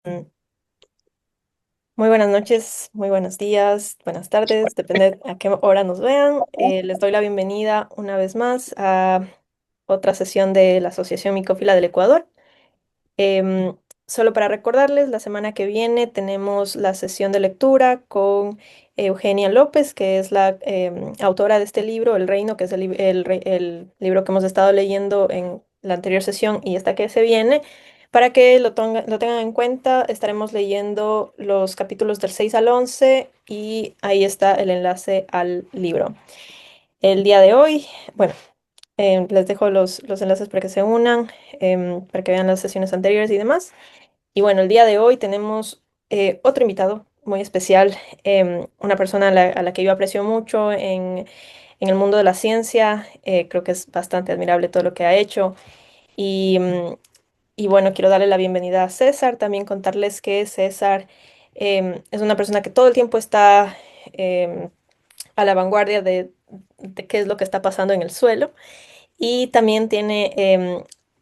Mm, Muy buenas noches, muy buenos días, buenas tardes, depende a qué hora nos vean. Les doy la bienvenida una vez más a otra sesión de la Asociación Micófila del Ecuador. Em, Solo para recordarles, la semana que viene tenemos la sesión de lectura con Eugenia López, que es la autora de este libro, El Reino, que es el libro que hemos estado leyendo en la anterior sesión y esta que se viene. Para que lo tengan en cuenta, estaremos leyendo los capítulos del 6 al 11 y ahí está el enlace al libro. El día de hoy, bueno, les dejo los enlaces para que se unan, para que vean las sesiones anteriores y demás. Y bueno, el día de hoy tenemos otro invitado muy especial, una persona a la que yo aprecio mucho en el mundo de la ciencia. Creo que es bastante admirable todo lo que ha hecho. Y, y bueno, quiero darle la bienvenida a César, también contarles que César es una persona que todo el tiempo está a la vanguardia de qué es lo que está pasando en el suelo. Y también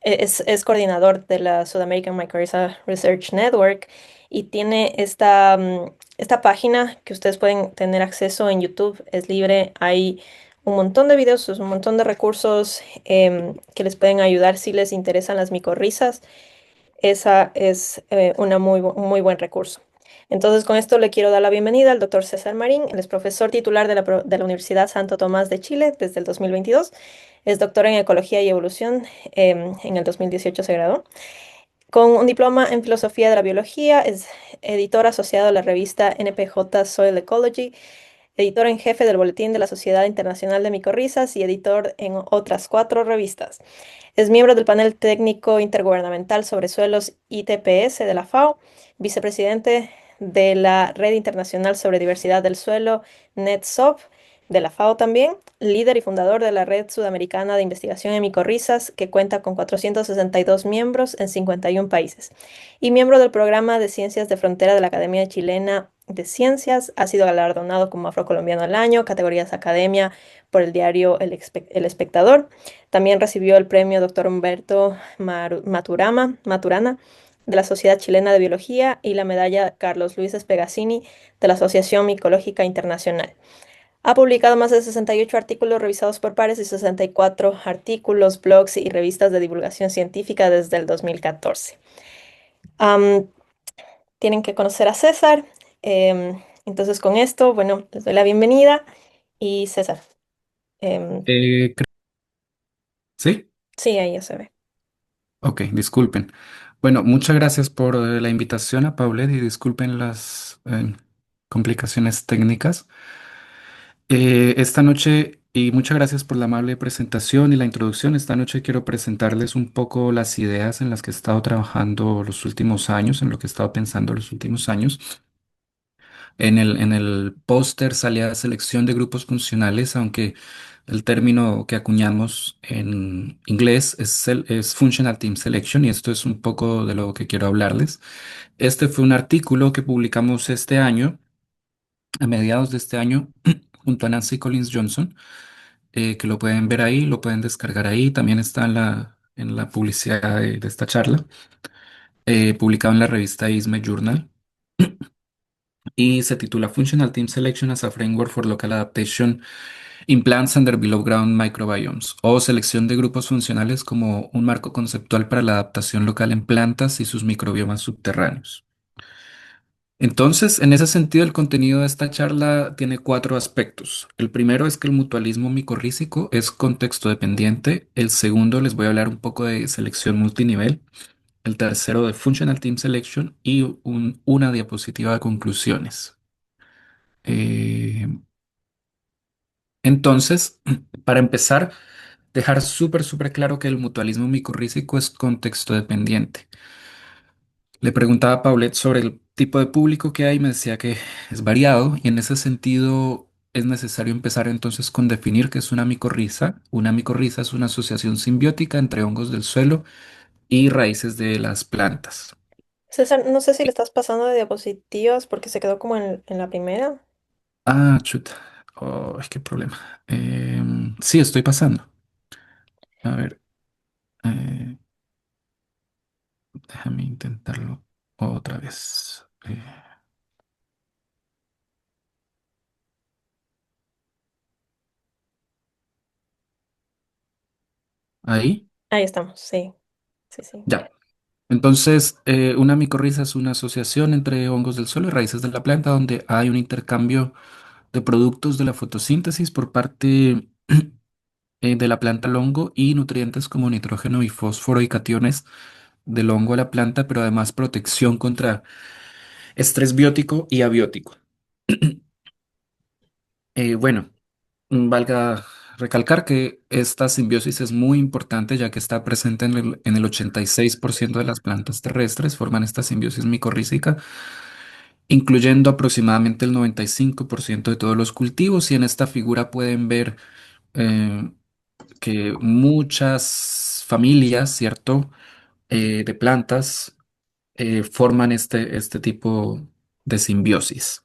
es coordinador de la South American Mycorrhiza Research Network y tiene esta página que ustedes pueden tener acceso en YouTube, es libre. Hay un montón de videos, un montón de recursos que les pueden ayudar si les interesan las micorrizas. Esa es un muy buen recurso. Entonces, con esto le quiero dar la bienvenida al doctor César Marín. Él es profesor titular de la Universidad Santo Tomás de Chile desde el 2022. Es doctor en Ecología y Evolución. En el 2018 se graduó. Con un diploma en Filosofía de la Biología, es editor asociado a la revista NPJ Soil Ecology, editor en jefe del Boletín de la Sociedad Internacional de Micorrizas y editor en otras 4 revistas. Es miembro del panel técnico intergubernamental sobre suelos ITPS de la FAO, vicepresidente de la Red Internacional sobre Diversidad del Suelo, NetSOP, de la FAO también, líder y fundador de la Red Sudamericana de Investigación en Micorrizas, que cuenta con 462 miembros en 51 países, y miembro del programa de Ciencias de Frontera de la Academia Chilena de Ciencias. Ha sido galardonado como Afrocolombiano del Año, categorías Academia, por el diario El Espectador. También recibió el premio Dr. Humberto Maturana de la Sociedad Chilena de Biología y la medalla Carlos Luis Espegazzini de la Asociación Micológica Internacional. Ha publicado más de 68 artículos revisados por pares y 64 artículos, blogs y revistas de divulgación científica desde el 2014. Am, Tienen que conocer a César. Entonces, con esto, bueno, les doy la bienvenida. Y César, em, Eh, cre- sí, sí, ahí ya se ve. ok, disculpen. Bueno, muchas gracias por la invitación a Paulette y disculpen las complicaciones técnicas. Esta noche, y muchas gracias por la amable presentación y la introducción. Esta noche quiero presentarles un poco las ideas en las que he estado trabajando los últimos años, en lo que he estado pensando los últimos años. En el póster salía selección de grupos funcionales, aunque el término que acuñamos en inglés es Functional Team Selection, y esto es un poco de lo que quiero hablarles. Este fue un artículo que publicamos este año, a mediados de este año, junto a Nancy Collins Johnson, que lo pueden ver ahí, lo pueden descargar ahí. También está en la publicidad de esta charla, publicado en la revista ISME Journal. Y se titula Functional Team Selection as a Framework for Local Adaptation in Plants Under Below Ground Microbiomes, o selección de grupos funcionales como un marco conceptual para la adaptación local en plantas y sus microbiomas subterráneos. Entonces, en ese sentido, el contenido de esta charla tiene 4 aspectos. El primero es que el mutualismo micorrícico es contexto dependiente. El segundo, les voy a hablar un poco de selección multinivel. El tercero, de Functional Team Selection, y una diapositiva de conclusiones. Eh, entonces, para empezar, dejar súper claro que el mutualismo micorrícico es contexto dependiente. Le preguntaba a Paulette sobre el tipo de público que hay, y me decía que es variado, y en ese sentido es necesario empezar entonces con definir qué es una micorriza. Una micorriza es una asociación simbiótica entre hongos del suelo y raíces de las plantas. César, no sé si le estás pasando de diapositivas porque se quedó como en la primera. Ah, chuta. Oh, qué problema. Sí, estoy pasando. A ver, eh, déjame intentarlo Otra vez. Ahí. Ahí estamos, sí, sí, sí. Ya. Entonces, una micorriza es una asociación entre hongos del suelo y raíces de la planta donde hay un intercambio de productos de la fotosíntesis por parte de la planta al hongo y nutrientes como nitrógeno y fósforo y cationes del hongo a la planta, pero además protección contra estrés biótico y abiótico. Bueno, valga recalcar que esta simbiosis es muy importante ya que está presente en el 86% de las plantas terrestres, forman esta simbiosis micorrícica, incluyendo aproximadamente el 95% de todos los cultivos y en esta figura pueden ver eh, que muchas familias, ¿cierto? De plantas forman este tipo de simbiosis.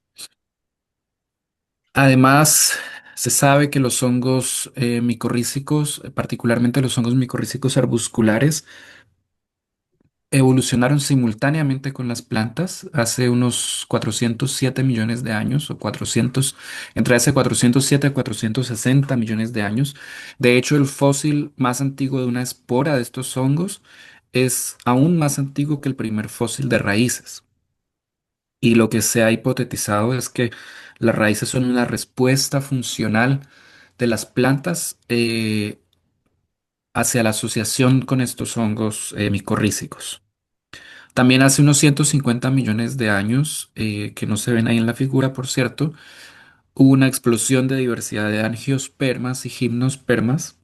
Además, se sabe que los hongos micorrízicos, particularmente los hongos micorrízicos arbusculares, evolucionaron simultáneamente con las plantas hace unos 407 millones de años, o 400, entre hace 407 a 460 millones de años. De hecho, el fósil más antiguo de una espora de estos hongos es aún más antiguo que el primer fósil de raíces. Y lo que se ha hipotetizado es que las raíces son una respuesta funcional de las plantas hacia la asociación con estos hongos micorrízicos. También hace unos 150 millones de años, que no se ven ahí en la figura, por cierto, hubo una explosión de diversidad de angiospermas y gimnospermas,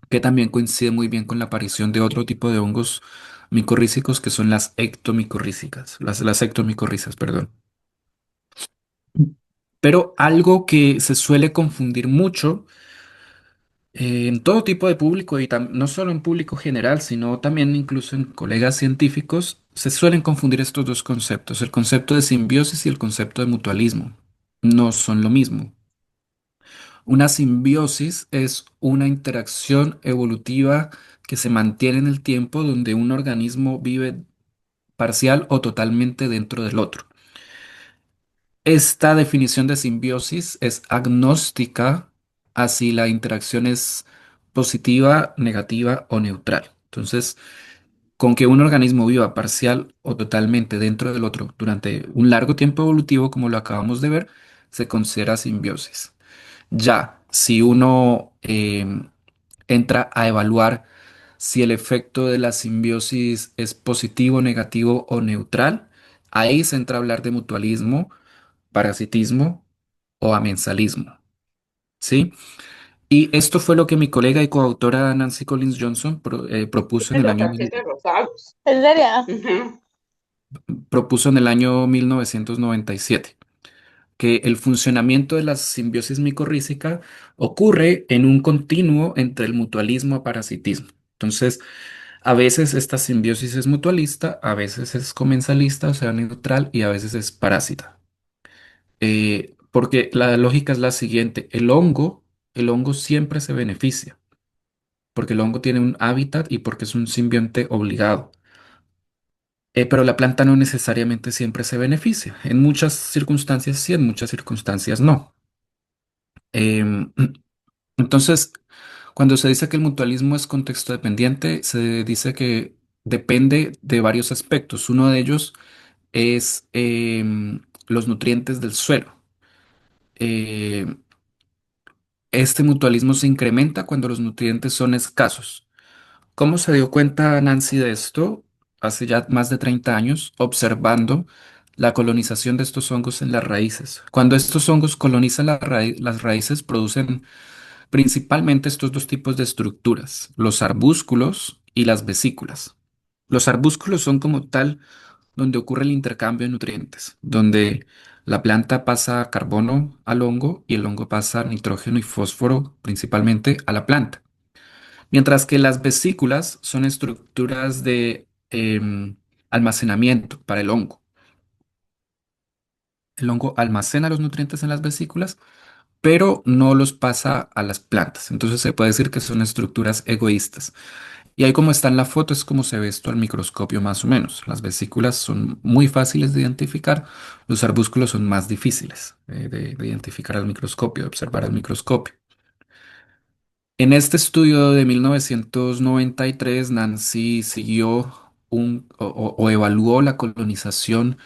que también coincide muy bien con la aparición de otro tipo de hongos micorrízicos que son las ectomicorrízicas, las ectomicorrizas, perdón. Pero algo que se suele confundir mucho en todo tipo de público y no solo en público general, sino también incluso en colegas científicos, se suelen confundir estos dos conceptos, el concepto de simbiosis y el concepto de mutualismo. No son lo mismo. Una simbiosis es una interacción evolutiva que se mantiene en el tiempo donde un organismo vive parcial o totalmente dentro del otro. Esta definición de simbiosis es agnóstica a si la interacción es positiva, negativa o neutral. Entonces, con que un organismo viva parcial o totalmente dentro del otro durante un largo tiempo evolutivo, como lo acabamos de ver, se considera simbiosis. Ya, si uno entra a evaluar si el efecto de la simbiosis es positivo, negativo o neutral, ahí se entra a hablar de mutualismo, parasitismo o amensalismo, ¿sí? Y esto fue lo que mi colega y coautora Nancy Collins Johnson propuso en el Los año, cachetes rosados. ¿En serio? Ujú. propuso en el año 1997, que el funcionamiento de la simbiosis micorrícica ocurre en un continuo entre el mutualismo y parasitismo. Entonces, a veces esta simbiosis es mutualista, a veces es comensalista, o sea, neutral, y a veces es parásita. Porque la lógica es la siguiente, el hongo siempre se beneficia, porque el hongo tiene un hábitat y porque es un simbionte obligado. Pero la planta no necesariamente siempre se beneficia. En muchas circunstancias sí, en muchas circunstancias no. Em, entonces, cuando se dice que el mutualismo es contexto dependiente, se dice que depende de varios aspectos. Uno de ellos es los nutrientes del suelo. Em, Este mutualismo se incrementa cuando los nutrientes son escasos. ¿Cómo se dio cuenta Nancy de esto? Hace ya más de 30 años, observando la colonización de estos hongos en las raíces. Cuando estos hongos colonizan las raíces, producen principalmente estos dos tipos de estructuras, los arbúsculos y las vesículas. Los arbúsculos son como tal donde ocurre el intercambio de nutrientes, donde la planta pasa carbono al hongo y el hongo pasa nitrógeno y fósforo principalmente a la planta. Mientras que las vesículas son estructuras de almacenamiento para el hongo. El hongo almacena los nutrientes en las vesículas, pero no los pasa a las plantas. Entonces se puede decir que son estructuras egoístas. Y ahí como está en la foto es como se ve esto al microscopio más o menos. Las vesículas son muy fáciles de identificar, los arbúsculos son más difíciles de identificar al microscopio, de observar al microscopio. En este estudio de 1993, Nancy siguió o evaluó la colonización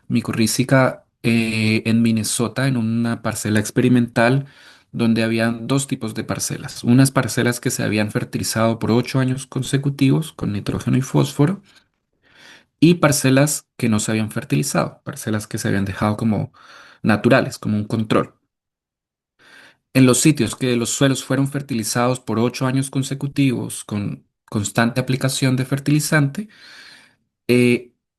micorrícica en Minnesota en una parcela experimental donde habían dos tipos de parcelas. Unas parcelas que se habían fertilizado por 8 años consecutivos con nitrógeno y fósforo y parcelas que no se habían fertilizado, parcelas que se habían dejado como naturales, como un control. En los sitios que los suelos fueron fertilizados por 8 años consecutivos con constante aplicación de fertilizante,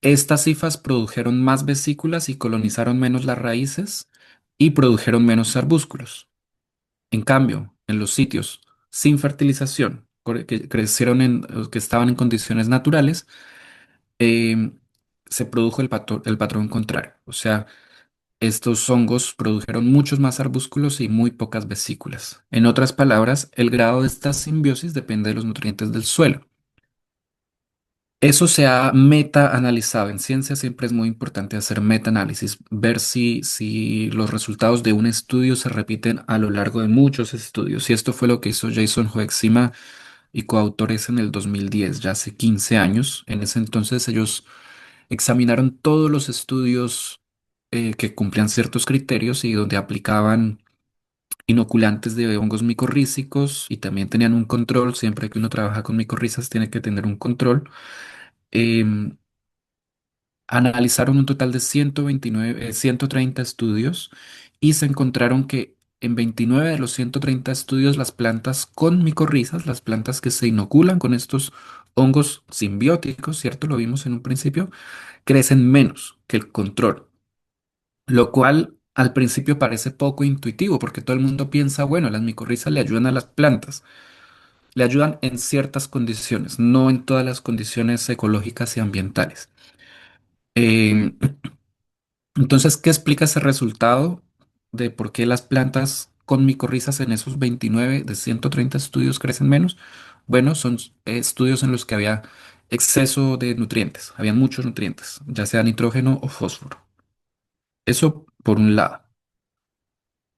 estas cifras produjeron más vesículas y colonizaron menos las raíces y produjeron menos arbúsculos. En cambio, en los sitios sin fertilización, que crecieron que estaban en condiciones naturales, eh, se produjo el patrón contrario. O sea, estos hongos produjeron muchos más arbúsculos y muy pocas vesículas. En otras palabras, el grado de esta simbiosis depende de los nutrientes del suelo. Eso se ha meta-analizado. En ciencia siempre es muy importante hacer meta-análisis, ver si los resultados de un estudio se repiten a lo largo de muchos estudios. Y esto fue lo que hizo Jason Hoexima y coautores en el 2010, ya hace 15 años. En ese entonces ellos examinaron todos los estudios que cumplían ciertos criterios y donde aplicaban inoculantes de hongos micorrízicos y también tenían un control. Siempre que uno trabaja con micorrizas tiene que tener un control. Em, Analizaron un total de 129, 130 estudios y se encontraron que en 29 de los 130 estudios las plantas con micorrizas, las plantas que se inoculan con estos hongos simbióticos, ¿cierto? Lo vimos en un principio, crecen menos que el control, lo cual al principio parece poco intuitivo porque todo el mundo piensa, bueno, las micorrizas le ayudan a las plantas, le ayudan en ciertas condiciones, no en todas las condiciones ecológicas y ambientales. Em, entonces, ¿qué explica ese resultado de por qué las plantas con micorrizas en esos 29 de 130 estudios crecen menos? Bueno, son estudios en los que había exceso de nutrientes, había muchos nutrientes, ya sea nitrógeno o fósforo. Eso por un lado.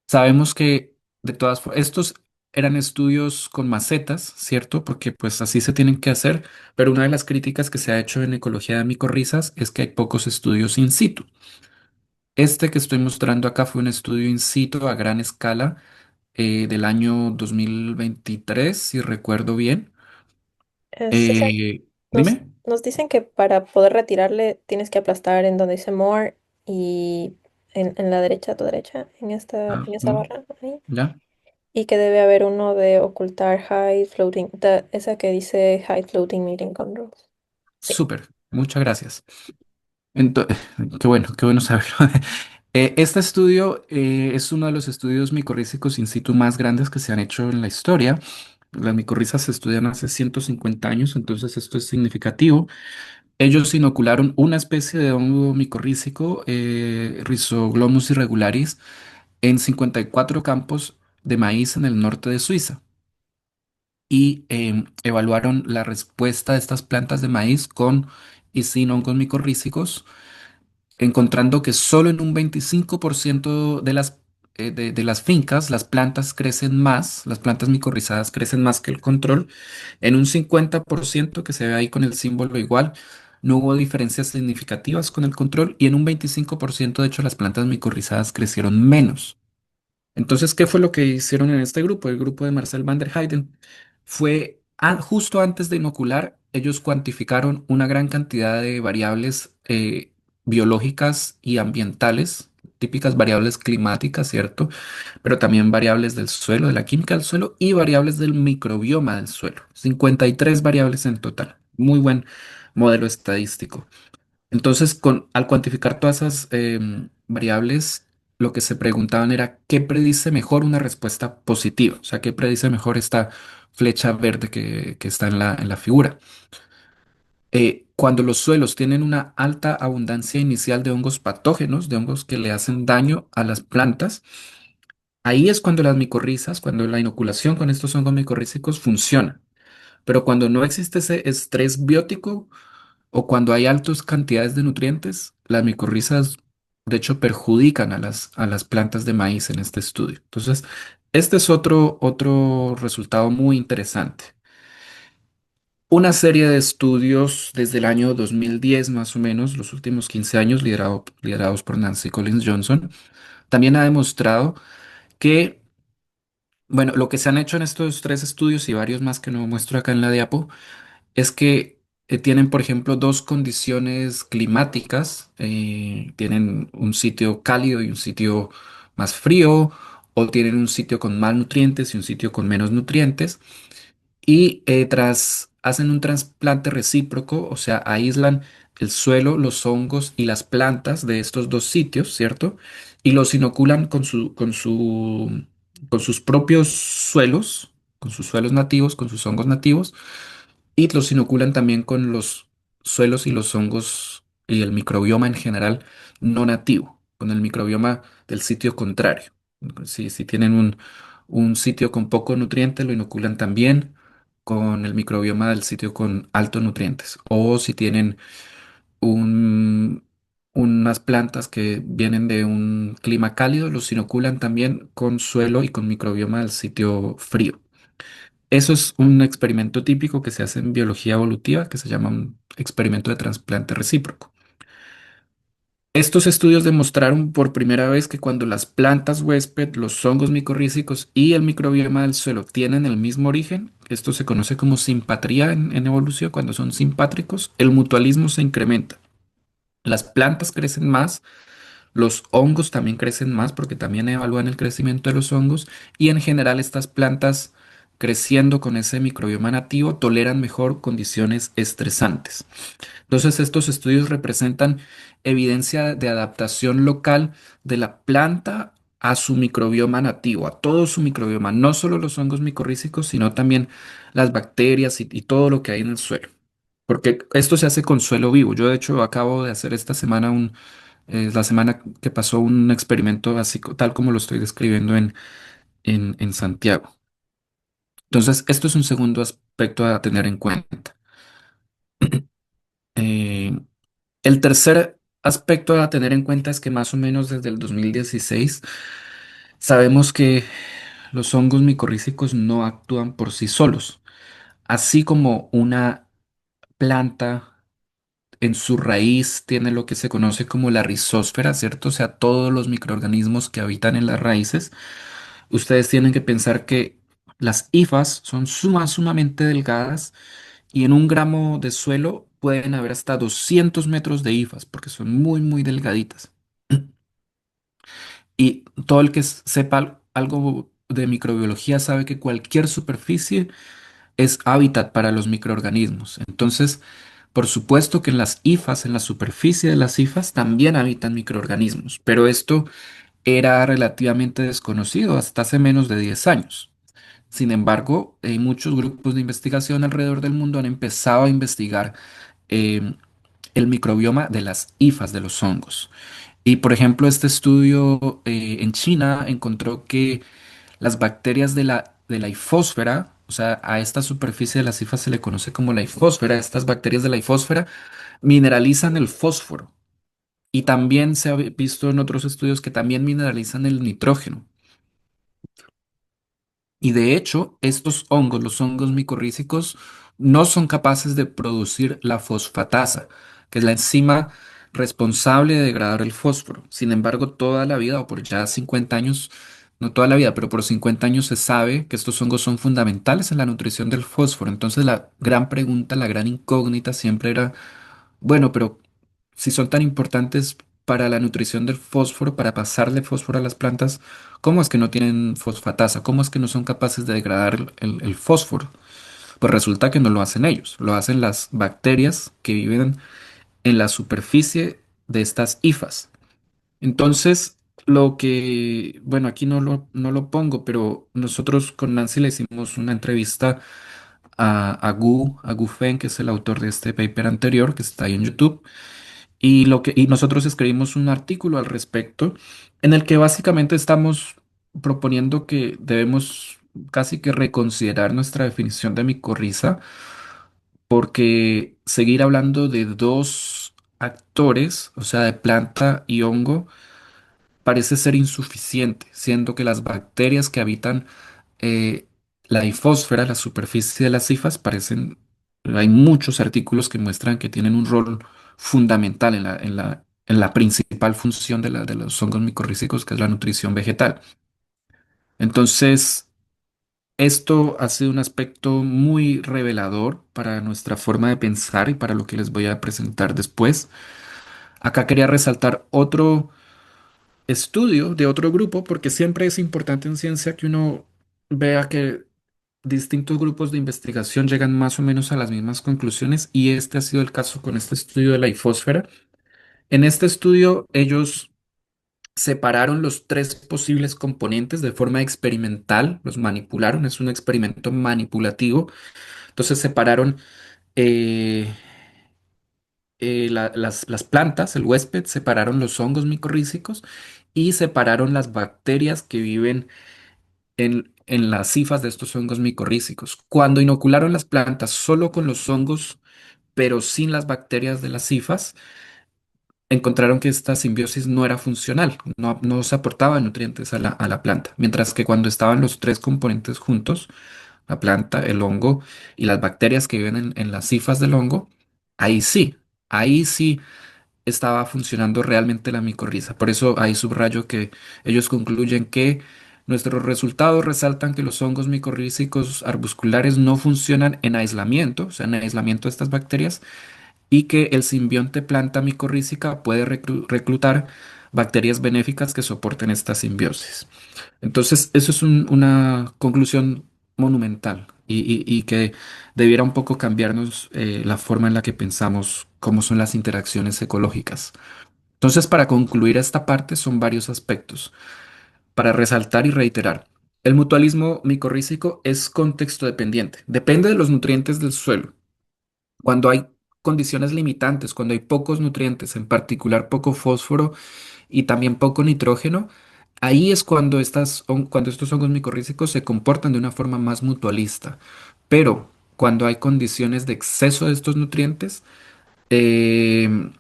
Sabemos que de todas formas, estos eran estudios con macetas, ¿cierto? Porque pues así se tienen que hacer, pero una de las críticas que se ha hecho en ecología de micorrizas es que hay pocos estudios in situ. Este que estoy mostrando acá fue un estudio in situ a gran escala del año 2023, si recuerdo bien. Sí, sí. Dime. Nos dicen que para poder retirarle tienes que aplastar en donde dice more y en la derecha, a tu derecha, Ah, en esa barra ahí. ya. Y que debe haber uno de ocultar high floating, esa que dice high floating meeting controls. Sí. Súper. Muchas gracias. Entonces, qué bueno saberlo. Este estudio es uno de los estudios micorrízicos in situ más grandes que se han hecho en la historia. Las micorrizas se estudian hace 150 años, entonces esto es significativo. Ellos inocularon una especie de hongo micorrícico, Rhizoglomus irregularis, en 54 campos de maíz en el norte de Suiza y evaluaron la respuesta de estas plantas de maíz con y sin hongos micorrízicos, encontrando que solo en un 25% de las fincas las plantas crecen más, las plantas micorrizadas crecen más que el control. En un 50% que se ve ahí con el símbolo igual, no hubo diferencias significativas con el control y en un 25% de hecho las plantas micorrizadas crecieron menos. Entonces, ¿qué fue lo que hicieron en este grupo? El grupo de Marcel van der Heyden fue justo antes de inocular, ellos cuantificaron una gran cantidad de variables biológicas y ambientales, típicas variables climáticas, ¿cierto? Pero también variables del suelo, de la química del suelo y variables del microbioma del suelo. 53 variables en total. Muy buen modelo estadístico. Entonces, al cuantificar todas esas variables, lo que se preguntaban era qué predice mejor una respuesta positiva, o sea, qué predice mejor esta flecha verde que está en la figura. Cuando los suelos tienen una alta abundancia inicial de hongos patógenos, de hongos que le hacen daño a las plantas, ahí es cuando las micorrizas, cuando la inoculación con estos hongos micorrízicos funciona. Pero cuando no existe ese estrés biótico o cuando hay altas cantidades de nutrientes, las micorrizas de hecho perjudican a las plantas de maíz en este estudio. Entonces, este es otro resultado muy interesante. Una serie de estudios desde el año 2010 más o menos, los últimos 15 años, liderados por Nancy Collins Johnson, también ha demostrado que, bueno, lo que se han hecho en estos tres estudios y varios más que no muestro acá en la diapo, es que tienen, por ejemplo, dos condiciones climáticas. Tienen un sitio cálido y un sitio más frío, o tienen un sitio con más nutrientes y un sitio con menos nutrientes. Y tras hacen un trasplante recíproco, o sea, aíslan el suelo, los hongos y las plantas de estos dos sitios, ¿cierto? Y los inoculan con sus propios suelos, con sus suelos nativos, con sus hongos nativos y los inoculan también con los suelos y los hongos y el microbioma en general no nativo, con el microbioma del sitio contrario. Si tienen un sitio con poco nutriente, lo inoculan también con el microbioma del sitio con altos nutrientes. O si tienen un- unas plantas que vienen de un clima cálido, los inoculan también con suelo y con microbioma del sitio frío. Eso es un experimento típico que se hace en biología evolutiva, que se llama un experimento de trasplante recíproco. Estos estudios demostraron por primera vez que cuando las plantas huésped, los hongos micorrízicos y el microbioma del suelo tienen el mismo origen, esto se conoce como simpatría en evolución, cuando son simpátricos, el mutualismo se incrementa. Las plantas crecen más, los hongos también crecen más porque también evalúan el crecimiento de los hongos y en general estas plantas creciendo con ese microbioma nativo toleran mejor condiciones estresantes. Entonces estos estudios representan evidencia de adaptación local de la planta a su microbioma nativo, a todo su microbioma, no solo los hongos micorrízicos, sino también las bacterias y todo lo que hay en el suelo. Porque esto se hace con suelo vivo. Yo de hecho acabo de hacer esta semana la semana que pasó un experimento así, tal como lo estoy describiendo en Santiago. Entonces, esto es un segundo aspecto a tener en cuenta. Eh, el tercer aspecto a tener en cuenta es que más o menos desde el 2016 sabemos que los hongos micorrízicos no actúan por sí solos. Así como una planta en su raíz tiene lo que se conoce como la rizósfera, ¿cierto? O sea, todos los microorganismos que habitan en las raíces. Ustedes tienen que pensar que las hifas son sumamente delgadas y en un gramo de suelo pueden haber hasta 200 metros de hifas porque son muy delgaditas. Y todo el que sepa algo de microbiología sabe que cualquier superficie es hábitat para los microorganismos. Entonces, por supuesto que en las hifas, en la superficie de las hifas, también habitan microorganismos, pero esto era relativamente desconocido hasta hace menos de 10 años. Sin embargo, muchos grupos de investigación alrededor del mundo han empezado a investigar eh, el microbioma de las hifas de los hongos. Y por ejemplo, este estudio en China encontró que las bacterias de la hifósfera, o sea, a esta superficie de las hifas se le conoce como la hifósfera, estas bacterias de la hifósfera mineralizan el fósforo. Y también se ha visto en otros estudios que también mineralizan el nitrógeno. Y de hecho, estos hongos, los hongos micorrízicos, no son capaces de producir la fosfatasa, que es la enzima responsable de degradar el fósforo. Sin embargo, toda la vida, o por ya 50 años, no toda la vida, pero por 50 años se sabe que estos hongos son fundamentales en la nutrición del fósforo. Entonces, la gran pregunta, la gran incógnita siempre era, bueno, pero si son tan importantes para la nutrición del fósforo, para pasarle fósforo a las plantas, ¿cómo es que no tienen fosfatasa? ¿Cómo es que no son capaces de degradar el fósforo? Pues resulta que no lo hacen ellos, lo hacen las bacterias que viven en la superficie de estas hifas. Entonces, bueno, aquí no lo pongo, pero nosotros con Nancy le hicimos una entrevista a Gu Feng, que es el autor de este paper anterior, que está ahí en YouTube. Y nosotros escribimos un artículo al respecto en el que básicamente estamos proponiendo que debemos casi que reconsiderar nuestra definición de micorriza, porque seguir hablando de dos actores, o sea, de planta y hongo, parece ser insuficiente, siendo que las bacterias que habitan eh, la hifósfera, la superficie de las hifas, hay muchos artículos que muestran que tienen un rol fundamental en la principal función de los hongos micorrízicos, que es la nutrición vegetal. Entonces, esto ha sido un aspecto muy revelador para nuestra forma de pensar y para lo que les voy a presentar después. Acá quería resaltar otro estudio de otro grupo, porque siempre es importante en ciencia que uno vea que distintos grupos de investigación llegan más o menos a las mismas conclusiones, y este ha sido el caso con este estudio de la hifósfera. En este estudio ellos separaron los tres posibles componentes de forma experimental, los manipularon, es un experimento manipulativo. Entonces separaron eh, las plantas, el huésped, separaron los hongos micorrízicos y separaron las bacterias que viven en las hifas de estos hongos micorrízicos. Cuando inocularon las plantas solo con los hongos, pero sin las bacterias de las hifas, encontraron que esta simbiosis no era funcional, no se aportaba nutrientes a a la planta, mientras que cuando estaban los tres componentes juntos, la planta, el hongo y las bacterias que viven en las hifas del hongo, ahí sí, ahí sí estaba funcionando realmente la micorriza. Por eso ahí subrayo que ellos concluyen que nuestros resultados resaltan que los hongos micorrízicos arbusculares no funcionan en aislamiento, o sea, en aislamiento de estas bacterias, y que el simbionte planta micorrízica puede reclutar bacterias benéficas que soporten esta simbiosis. Entonces, eso es una conclusión monumental y que debiera un poco cambiarnos la forma en la que pensamos cómo son las interacciones ecológicas. Entonces, para concluir esta parte, son varios aspectos. Para resaltar y reiterar, el mutualismo micorrízico es contexto dependiente, depende de los nutrientes del suelo. Cuando hay condiciones limitantes, cuando hay pocos nutrientes, en particular poco fósforo y también poco nitrógeno, ahí es cuando cuando estos hongos micorrízicos se comportan de una forma más mutualista. Pero cuando hay condiciones de exceso de estos nutrientes, eh,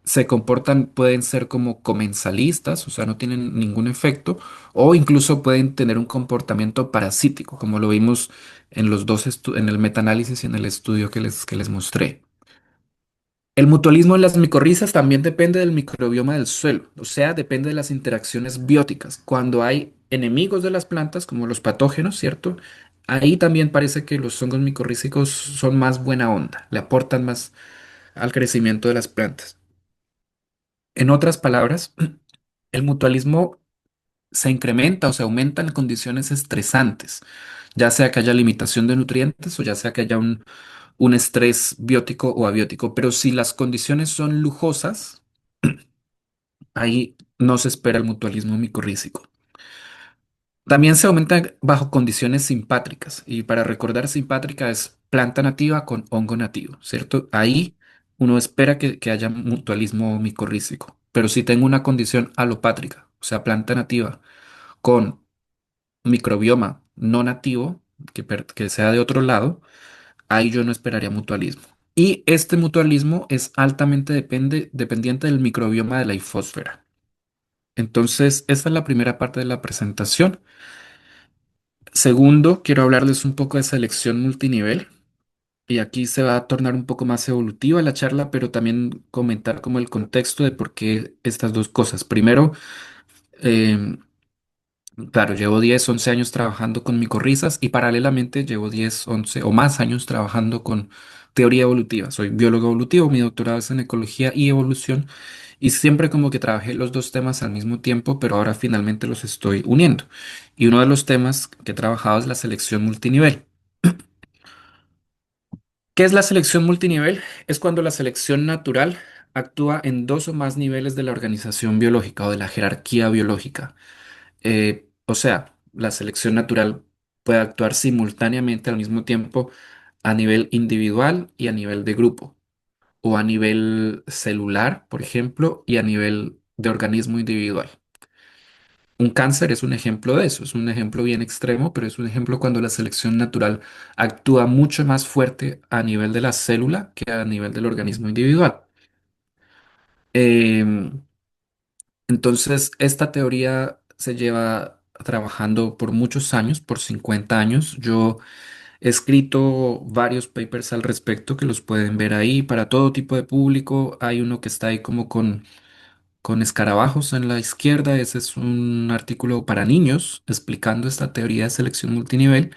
se comportan, pueden ser como comensalistas, o sea, no tienen ningún efecto, o incluso pueden tener un comportamiento parasítico, como lo vimos en en el metaanálisis y en el estudio que les mostré. El mutualismo en las micorrizas también depende del microbioma del suelo, o sea, depende de las interacciones bióticas. Cuando hay enemigos de las plantas, como los patógenos, ¿cierto? Ahí también parece que los hongos micorrízicos son más buena onda, le aportan más al crecimiento de las plantas. En otras palabras, el mutualismo se incrementa o se aumenta en condiciones estresantes, ya sea que haya limitación de nutrientes o ya sea que haya un estrés biótico o abiótico. Pero si las condiciones son lujosas, ahí no se espera el mutualismo micorrízico. También se aumenta bajo condiciones simpátricas. Y para recordar, simpátrica es planta nativa con hongo nativo, ¿cierto? Ahí uno espera que haya mutualismo micorrízico. Pero si tengo una condición alopátrica, o sea, planta nativa con microbioma no nativo, que sea de otro lado, ahí yo no esperaría mutualismo. Y este mutualismo es altamente dependiente del microbioma de la hifósfera. Entonces, esta es la primera parte de la presentación. Segundo, quiero hablarles un poco de selección multinivel. Y aquí se va a tornar un poco más evolutiva la charla, pero también comentar como el contexto de por qué estas dos cosas. Primero, em, claro, llevo 10 11 años trabajando con micorrizas y paralelamente llevo 10 11 o más años trabajando con teoría evolutiva. Soy biólogo evolutivo, mi doctorado es en ecología y evolución, y siempre como que trabajé los dos temas al mismo tiempo, pero ahora finalmente los estoy uniendo. Y uno de los temas que he trabajado es la selección multinivel. ¿Qué es la selección multinivel? Es cuando la selección natural actúa en dos o más niveles de la organización biológica o de la jerarquía biológica. O sea, la selección natural puede actuar simultáneamente al mismo tiempo a nivel individual y a nivel de grupo, o a nivel celular, por ejemplo, y a nivel de organismo individual. Un cáncer es un ejemplo de eso, es un ejemplo bien extremo, pero es un ejemplo cuando la selección natural actúa mucho más fuerte a nivel de la célula que a nivel del organismo individual. Em, entonces, esta teoría se lleva trabajando por muchos años, por 50 años. Yo he escrito varios papers al respecto que los pueden ver ahí para todo tipo de público. Hay uno que está ahí como con escarabajos en la izquierda. Ese es un artículo para niños explicando esta teoría de selección multinivel.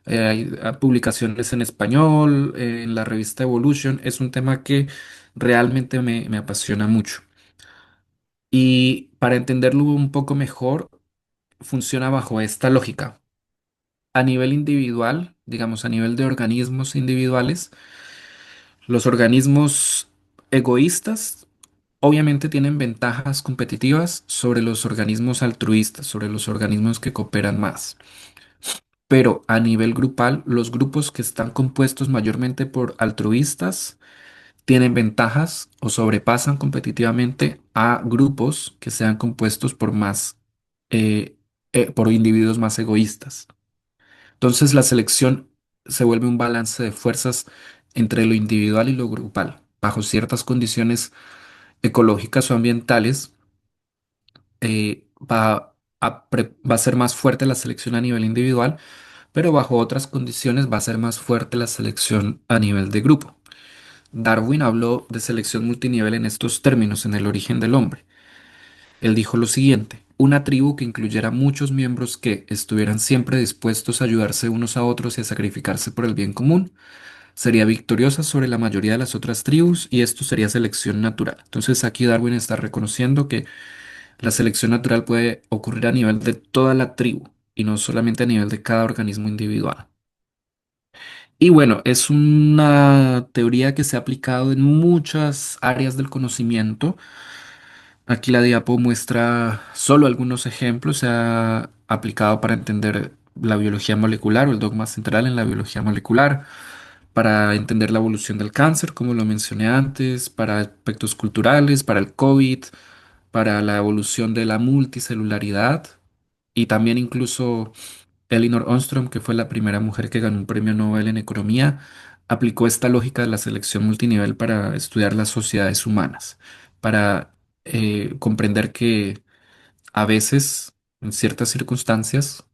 Hay publicaciones en español, en la revista Evolution. Es un tema que realmente me apasiona mucho. Y para entenderlo un poco mejor, funciona bajo esta lógica. A nivel individual, digamos a nivel de organismos individuales, los organismos egoístas obviamente tienen ventajas competitivas sobre los organismos altruistas, sobre los organismos que cooperan más. Pero a nivel grupal, los grupos que están compuestos mayormente por altruistas tienen ventajas o sobrepasan competitivamente a grupos que sean compuestos por eh, por individuos más egoístas. Entonces la selección se vuelve un balance de fuerzas entre lo individual y lo grupal. Bajo ciertas condiciones ecológicas o ambientales, va a ser más fuerte la selección a nivel individual, pero bajo otras condiciones va a ser más fuerte la selección a nivel de grupo. Darwin habló de selección multinivel en estos términos en El origen del hombre. Él dijo lo siguiente: una tribu que incluyera muchos miembros que estuvieran siempre dispuestos a ayudarse unos a otros y a sacrificarse por el bien común, sería victoriosa sobre la mayoría de las otras tribus y esto sería selección natural. Entonces aquí Darwin está reconociendo que la selección natural puede ocurrir a nivel de toda la tribu y no solamente a nivel de cada organismo individual. Y bueno, es una teoría que se ha aplicado en muchas áreas del conocimiento. Aquí la diapo muestra solo algunos ejemplos. Se ha aplicado para entender la biología molecular o el dogma central en la biología molecular, para entender la evolución del cáncer, como lo mencioné antes, para aspectos culturales, para el COVID, para la evolución de la multicelularidad y también incluso Elinor Ostrom, que fue la primera mujer que ganó un premio Nobel en economía, aplicó esta lógica de la selección multinivel para estudiar las sociedades humanas, para comprender que a veces, en ciertas circunstancias,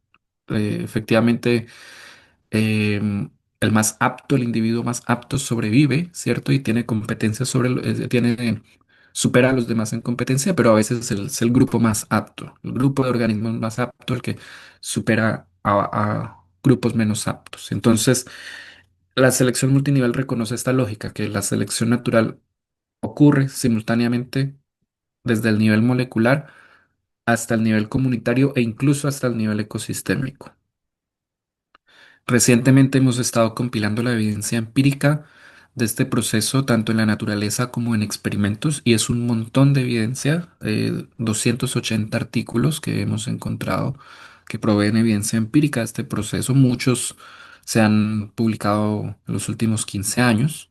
efectivamente, el más apto, el individuo más apto sobrevive, ¿cierto? Y tiene competencia supera a los demás en competencia, pero a veces es el grupo más apto, el grupo de organismos más apto, el que supera a grupos menos aptos. Entonces, la selección multinivel reconoce esta lógica, que la selección natural ocurre simultáneamente desde el nivel molecular hasta el nivel comunitario e incluso hasta el nivel ecosistémico. Recientemente hemos estado compilando la evidencia empírica de este proceso tanto en la naturaleza como en experimentos y es un montón de evidencia, 280 artículos que hemos encontrado que proveen evidencia empírica de este proceso. Muchos se han publicado en los últimos 15 años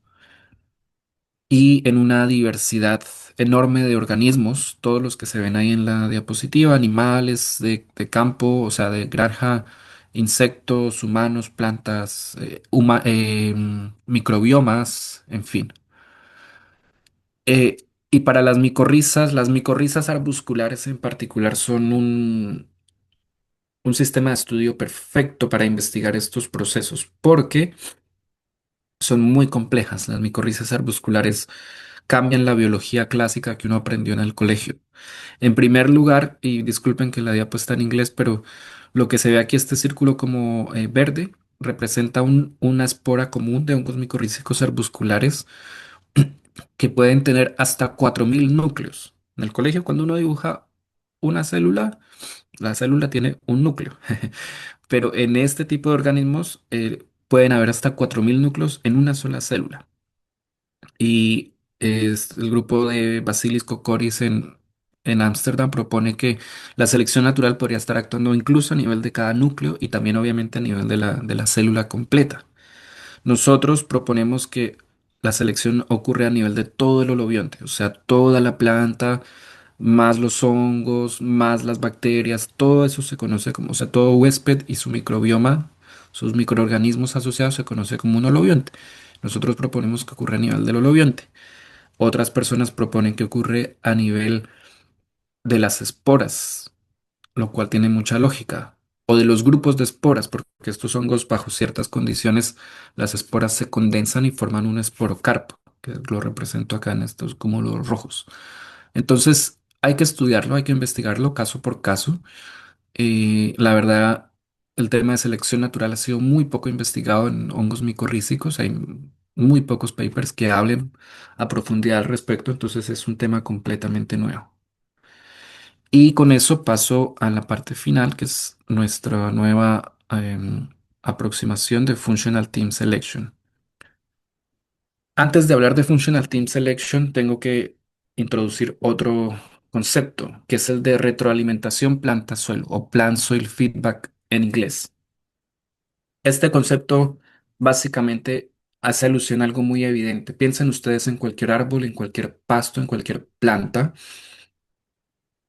y en una diversidad enorme de organismos, todos los que se ven ahí en la diapositiva: animales de campo, o sea, de granja, insectos, humanos, plantas, microbiomas, en fin. Eh, y para las micorrizas arbusculares en particular son un sistema de estudio perfecto para investigar estos procesos, porque son muy complejas. Las micorrizas arbusculares cambian la biología clásica que uno aprendió en el colegio. En primer lugar, y disculpen que la diapo está en inglés, pero lo que se ve aquí, este círculo como verde, representa una espora común de hongos micorrízicos arbusculares que pueden tener hasta 4000 núcleos. En el colegio, cuando uno dibuja una célula, la célula tiene un núcleo, pero en este tipo de organismos pueden haber hasta 4000 núcleos en una sola célula. Y el grupo de Basilis Kokoris en Ámsterdam propone que la selección natural podría estar actuando incluso a nivel de cada núcleo y también obviamente a nivel de la célula completa. Nosotros proponemos que la selección ocurre a nivel de todo el holobionte, o sea, toda la planta, más los hongos, más las bacterias, todo eso se conoce como, o sea, todo huésped y su microbioma, sus microorganismos asociados se conoce como un holobionte. Nosotros proponemos que ocurra a nivel del holobionte. Otras personas proponen que ocurre a nivel de las esporas, lo cual tiene mucha lógica. O de los grupos de esporas, porque estos hongos, bajo ciertas condiciones, las esporas se condensan y forman un esporocarpo, que lo represento acá en estos cúmulos rojos. Entonces, hay que estudiarlo, hay que investigarlo caso por caso. La verdad, el tema de selección natural ha sido muy poco investigado en hongos micorrízicos. Hay muy pocos papers que hablen a profundidad al respecto, entonces es un tema completamente nuevo. Y con eso paso a la parte final, que es nuestra nueva aproximación de Functional Team Selection. Antes de hablar de Functional Team Selection, tengo que introducir otro concepto, que es el de retroalimentación planta-suelo o plant soil feedback en inglés. Este concepto básicamente hace alusión a algo muy evidente. Piensen ustedes en cualquier árbol, en cualquier pasto, en cualquier planta.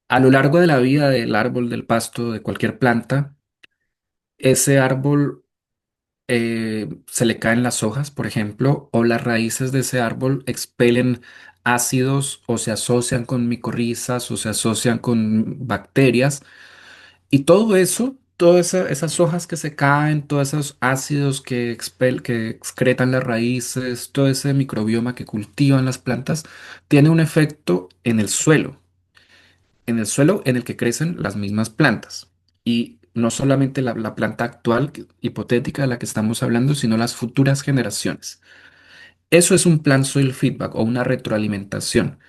A lo largo de la vida del árbol, del pasto, de cualquier planta, ese árbol se le caen las hojas, por ejemplo, o las raíces de ese árbol expelen ácidos o se asocian con micorrizas o se asocian con bacterias. Y todo eso, esas hojas que se caen, todos esos ácidos que excretan las raíces, todo ese microbioma que cultivan las plantas, tiene un efecto en el suelo en el que crecen las mismas plantas. Y no solamente la planta actual, hipotética de la que estamos hablando, sino las futuras generaciones. Eso es un plan soil feedback o una retroalimentación.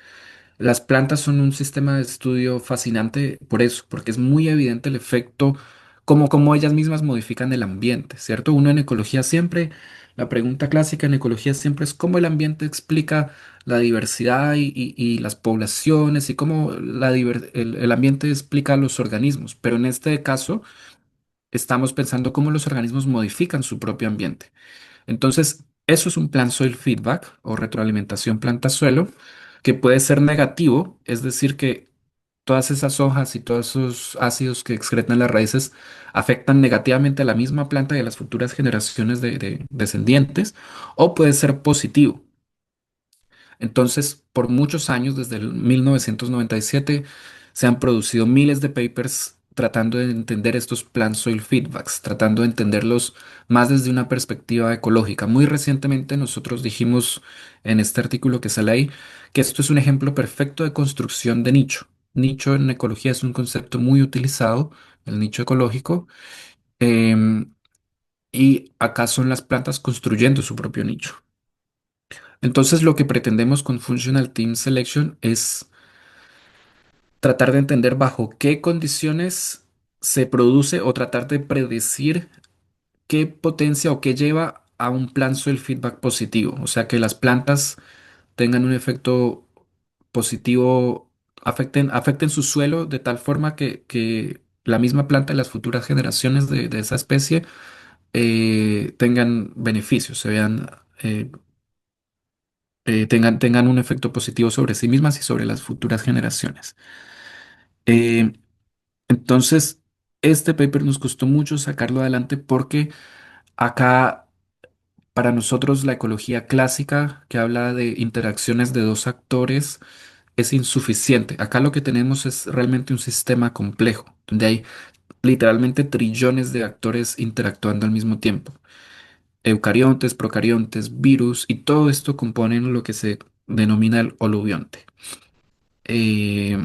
Las plantas son un sistema de estudio fascinante por eso, porque es muy evidente el efecto, como ellas mismas modifican el ambiente, ¿cierto? Uno en ecología siempre, la pregunta clásica en ecología siempre es cómo el ambiente explica la diversidad y las poblaciones y cómo el ambiente explica los organismos, pero en este caso estamos pensando cómo los organismos modifican su propio ambiente. Entonces, eso es un plan soil feedback o retroalimentación planta-suelo que puede ser negativo, es decir, que todas esas hojas y todos esos ácidos que excretan las raíces afectan negativamente a la misma planta y a las futuras generaciones de descendientes, o puede ser positivo. Entonces, por muchos años, desde el 1997, se han producido miles de papers tratando de entender estos plant soil feedbacks, tratando de entenderlos más desde una perspectiva ecológica. Muy recientemente nosotros dijimos en este artículo que sale ahí que esto es un ejemplo perfecto de construcción de nicho. Nicho en ecología es un concepto muy utilizado, el nicho ecológico, em, y acá son las plantas construyendo su propio nicho. Entonces, lo que pretendemos con Functional Team Selection es tratar de entender bajo qué condiciones se produce o tratar de predecir qué potencia o qué lleva a un plan soil feedback positivo. O sea, que las plantas tengan un efecto positivo, afecten su suelo de tal forma que la misma planta y las futuras generaciones de esa especie tengan beneficios, tengan un efecto positivo sobre sí mismas y sobre las futuras generaciones. Eh, entonces, este paper nos costó mucho sacarlo adelante porque acá, para nosotros, la ecología clásica, que habla de interacciones de dos actores, es insuficiente. Acá lo que tenemos es realmente un sistema complejo, donde hay literalmente trillones de actores interactuando al mismo tiempo. Eucariontes, procariontes, virus, y todo esto componen lo que se denomina el holobionte. Eh,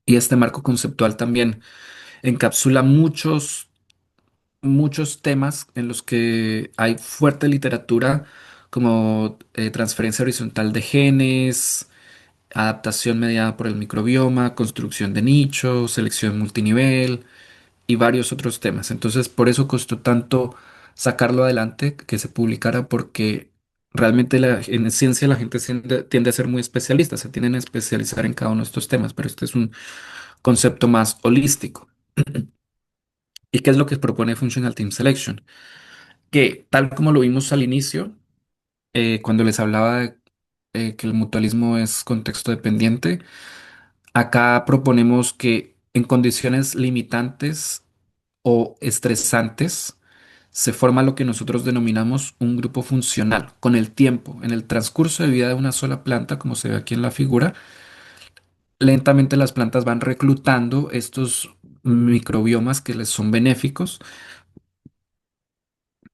y este marco conceptual también encapsula muchos temas en los que hay fuerte literatura como transferencia horizontal de genes, adaptación mediada por el microbioma, construcción de nichos, selección multinivel y varios otros temas. Entonces, por eso costó tanto sacarlo adelante, que se publicara, porque realmente en ciencia la gente tiende a ser muy especialista, se tienden a especializar en cada uno de estos temas, pero este es un concepto más holístico. ¿Y qué es lo que propone Functional Team Selection? Que tal como lo vimos al inicio, cuando les hablaba de que el mutualismo es contexto dependiente, Acá proponemos que en condiciones limitantes o estresantes se forma lo que nosotros denominamos un grupo funcional. Con el tiempo, en el transcurso de vida de una sola planta, como se ve aquí en la figura, lentamente las plantas van reclutando estos microbiomas que les son benéficos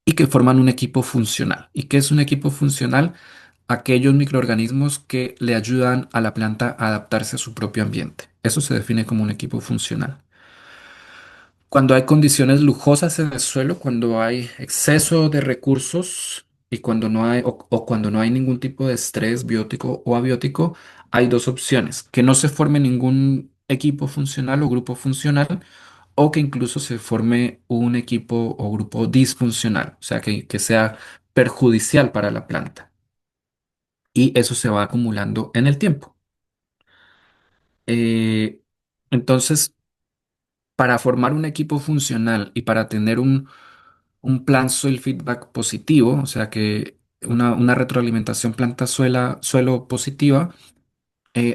y que forman un equipo funcional. ¿Y qué es un equipo funcional? Aquellos microorganismos que le ayudan a la planta a adaptarse a su propio ambiente. Eso se define como un equipo funcional. Cuando hay condiciones lujosas en el suelo, cuando hay exceso de recursos y cuando no hay o cuando no hay ningún tipo de estrés biótico o abiótico, hay dos opciones: que no se forme ningún equipo funcional o grupo funcional, o que incluso se forme un equipo o grupo disfuncional, o sea, que sea perjudicial para la planta. Y eso se va acumulando en el tiempo. Eh, entonces, para formar un equipo funcional y para tener un plan soil feedback positivo, o sea que una retroalimentación planta-suelo positiva,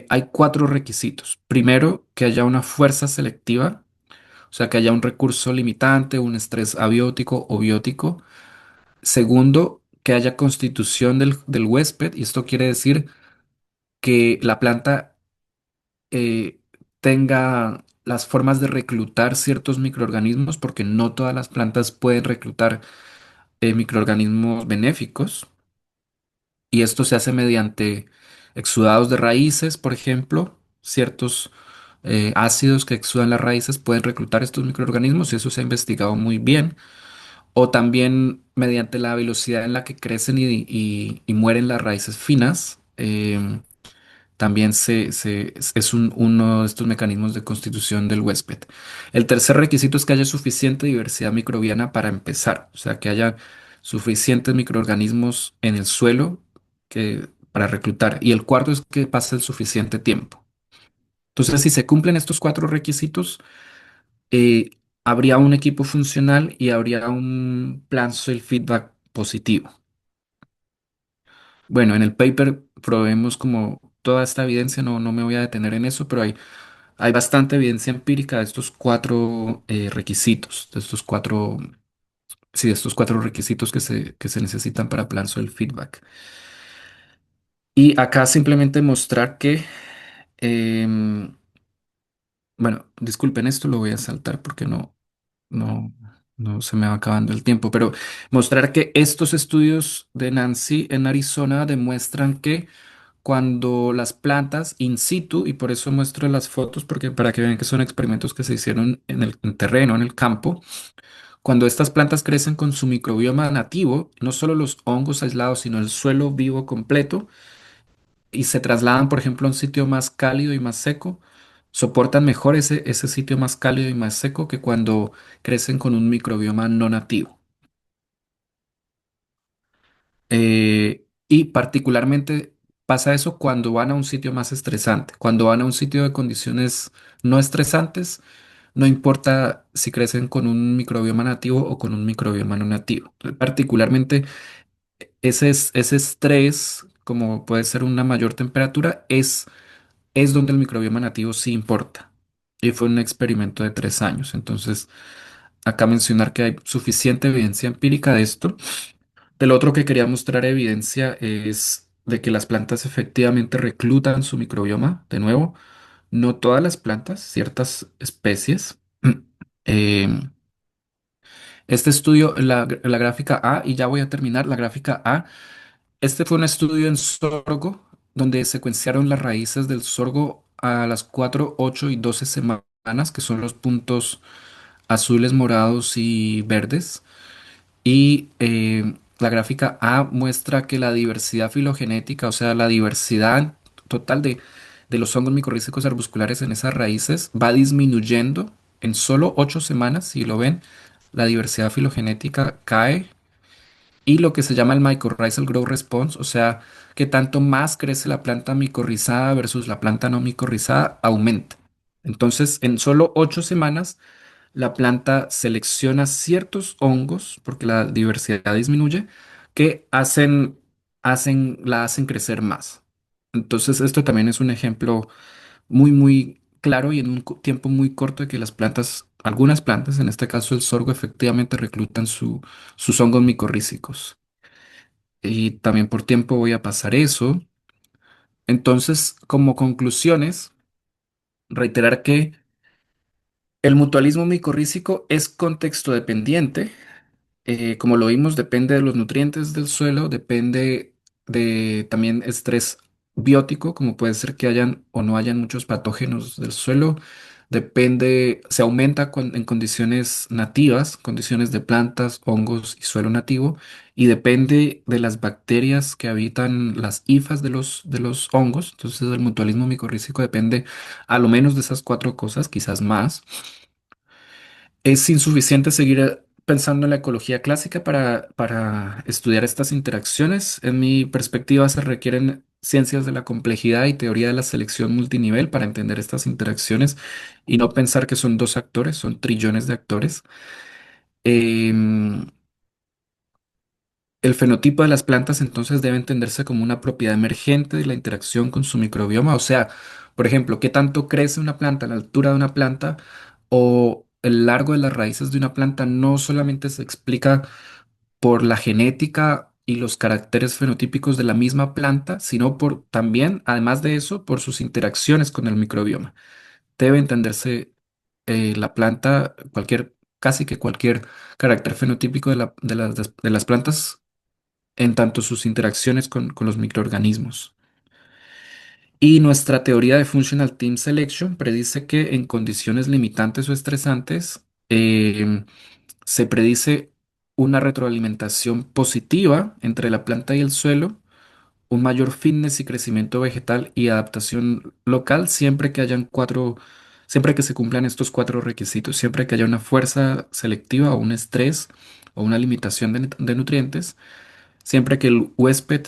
hay cuatro requisitos. Primero, que haya una fuerza selectiva, o sea que haya un recurso limitante, un estrés abiótico o biótico. Segundo, que haya constitución del huésped, y esto quiere decir que la planta eh, tenga las formas de reclutar ciertos microorganismos, porque no todas las plantas pueden reclutar microorganismos benéficos, y esto se hace mediante exudados de raíces, por ejemplo. Ciertos ácidos que exudan las raíces pueden reclutar estos microorganismos y eso se ha investigado muy bien. O también mediante la velocidad en la que crecen y mueren las raíces finas. También es uno de estos mecanismos de constitución del huésped. El tercer requisito es que haya suficiente diversidad microbiana para empezar, o sea, que haya suficientes microorganismos en el suelo para reclutar. Y el cuarto es que pase el suficiente tiempo. Entonces, si se cumplen estos cuatro requisitos, habría un equipo funcional y habría un plan soil feedback positivo. Bueno, en el paper probemos como toda esta evidencia, no me voy a detener en eso, pero hay bastante evidencia empírica de estos cuatro requisitos, de estos cuatro requisitos que se necesitan para plan el feedback. Y acá simplemente mostrar que, em, bueno, disculpen esto, lo voy a saltar porque no, no se me va acabando el tiempo, pero mostrar que estos estudios de Nancy en Arizona demuestran que cuando las plantas in situ, y por eso muestro las fotos, porque para que vean que son experimentos que se hicieron en terreno, en el campo, cuando estas plantas crecen con su microbioma nativo, no solo los hongos aislados, sino el suelo vivo completo, y se trasladan, por ejemplo, a un sitio más cálido y más seco, soportan mejor ese sitio más cálido y más seco que cuando crecen con un microbioma no nativo. Y particularmente pasa eso cuando van a un sitio más estresante. Cuando van a un sitio de condiciones no estresantes, no importa si crecen con un microbioma nativo o con un microbioma no nativo. Particularmente ese estrés, como puede ser una mayor temperatura, es donde el microbioma nativo sí importa. Y fue un experimento de 3 años. Entonces, acá mencionar que hay suficiente evidencia empírica de esto. Del otro que quería mostrar evidencia es de que las plantas efectivamente reclutan su microbioma. De nuevo, no todas las plantas, ciertas especies. Em, este estudio, la gráfica A, y ya voy a terminar, la gráfica A, este fue un estudio en sorgo donde secuenciaron las raíces del sorgo a las 4, 8 y 12 semanas, que son los puntos azules, morados y verdes. Y la gráfica A muestra que la diversidad filogenética, o sea, la diversidad total de los hongos micorrízicos arbusculares en esas raíces, va disminuyendo en solo 8 semanas. Si lo ven, la diversidad filogenética cae, y lo que se llama el mycorrhizal growth response, o sea, que tanto más crece la planta micorrizada versus la planta no micorrizada, aumenta. Entonces, en solo 8 semanas, la planta selecciona ciertos hongos, porque la diversidad disminuye, que la hacen crecer más. Entonces, esto también es un ejemplo muy claro y en un tiempo muy corto de que las plantas, algunas plantas, en este caso el sorgo, efectivamente reclutan sus hongos micorrízicos. Y también por tiempo voy a pasar eso. Entonces, como conclusiones, reiterar que el mutualismo micorrícico es contexto dependiente. Como lo vimos, depende de los nutrientes del suelo, depende de también estrés biótico, como puede ser que hayan o no hayan muchos patógenos del suelo. Depende, se aumenta en condiciones nativas, condiciones de plantas, hongos y suelo nativo, y depende de las bacterias que habitan las hifas de los hongos. Entonces, el mutualismo micorrícico depende a lo menos de esas cuatro cosas, quizás más. Es insuficiente seguir pensando en la ecología clásica para estudiar estas interacciones. En mi perspectiva, se requieren ciencias de la complejidad y teoría de la selección multinivel para entender estas interacciones y no pensar que son dos actores, son trillones de actores. Em, el fenotipo de las plantas entonces debe entenderse como una propiedad emergente de la interacción con su microbioma. O sea, por ejemplo, qué tanto crece una planta, la altura de una planta o el largo de las raíces de una planta no solamente se explica por la genética y los caracteres fenotípicos de la misma planta, sino por también, además de eso, por sus interacciones con el microbioma. Debe entenderse la planta, casi que cualquier carácter fenotípico de las plantas en tanto sus interacciones con los microorganismos. Y nuestra teoría de Functional Team Selection predice que en condiciones limitantes o estresantes se predice una retroalimentación positiva entre la planta y el suelo, un mayor fitness y crecimiento vegetal y adaptación local siempre que se cumplan estos cuatro requisitos, siempre que haya una fuerza selectiva o un estrés o una limitación de nutrientes. Siempre que el huésped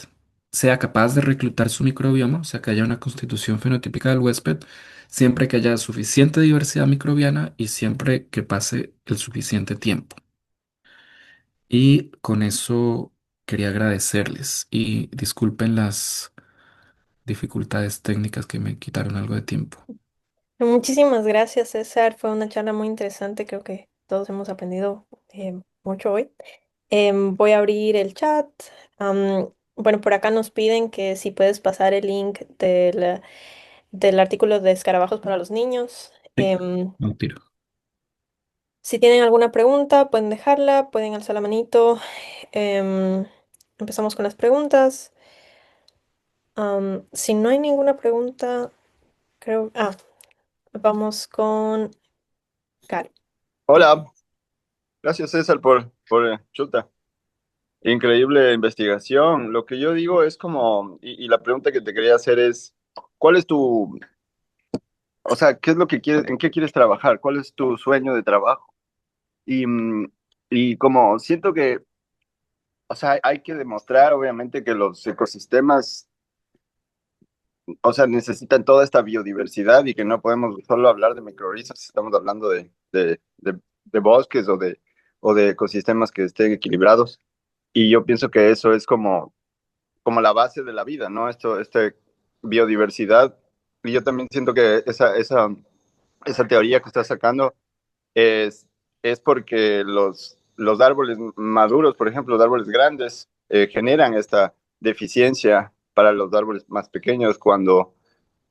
sea capaz de reclutar su microbioma, o sea, que haya una constitución fenotípica del huésped, siempre que haya suficiente diversidad microbiana y siempre que pase el suficiente tiempo. Y con eso quería agradecerles y disculpen las dificultades técnicas que me quitaron algo de tiempo. Muchísimas gracias, César. Fue una charla muy interesante. Creo que todos hemos aprendido mucho hoy. Voy a abrir el chat. Bueno, por acá nos piden que si puedes pasar el link del artículo de escarabajos para los niños. Sí, no tiro. Si tienen alguna pregunta, pueden dejarla, pueden alzar la manito. Em, Empezamos con las preguntas. Si no hay ninguna pregunta, creo... vamos con Cari. Hola, gracias César por chuta. Increíble investigación. Lo que yo digo es como, y la pregunta que te quería hacer es, ¿cuál es tu, o sea, qué es lo que quieres, en qué quieres trabajar? ¿Cuál es tu sueño de trabajo? Y, y como siento que, o sea, hay que demostrar obviamente que los ecosistemas, o sea, necesitan toda esta biodiversidad y que no podemos solo hablar de microorganismos, estamos hablando de bosques o de ecosistemas que estén equilibrados. Y yo pienso que eso es como la base de la vida, ¿no? Biodiversidad. Y yo también siento que esa teoría que estás sacando es, es porque los árboles maduros, por ejemplo, los árboles grandes, generan esta deficiencia para los árboles más pequeños cuando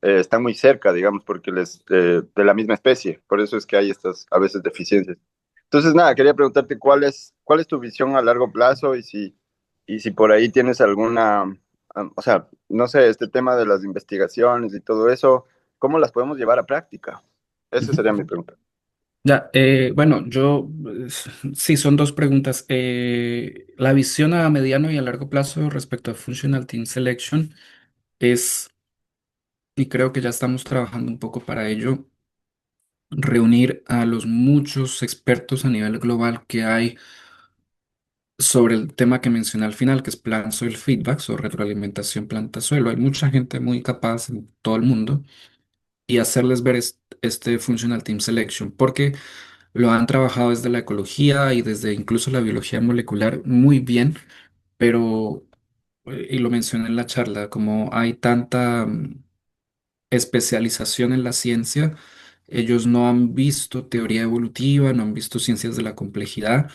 están muy cerca, digamos, porque de la misma especie. Por eso es que hay estas a veces deficiencias. Entonces, nada, quería preguntarte cuál es tu visión a largo plazo y si por ahí tienes alguna, o sea, no sé, este tema de las investigaciones y todo eso, ¿cómo las podemos llevar a práctica? Esa sería mi pregunta. Ya, bueno, sí, son dos preguntas. La visión a mediano y a largo plazo respecto a Functional Team Selection es, y creo que ya estamos trabajando un poco para ello, reunir a los muchos expertos a nivel global que hay sobre el tema que mencioné al final, que es Plan Soil Feedback o retroalimentación planta-suelo. Hay mucha gente muy capaz en todo el mundo y hacerles ver este Functional Team Selection, porque lo han trabajado desde la ecología y desde incluso la biología molecular muy bien, pero, y lo mencioné en la charla, como hay especialización en la ciencia. Ellos no han visto teoría evolutiva, no han visto ciencias de la complejidad.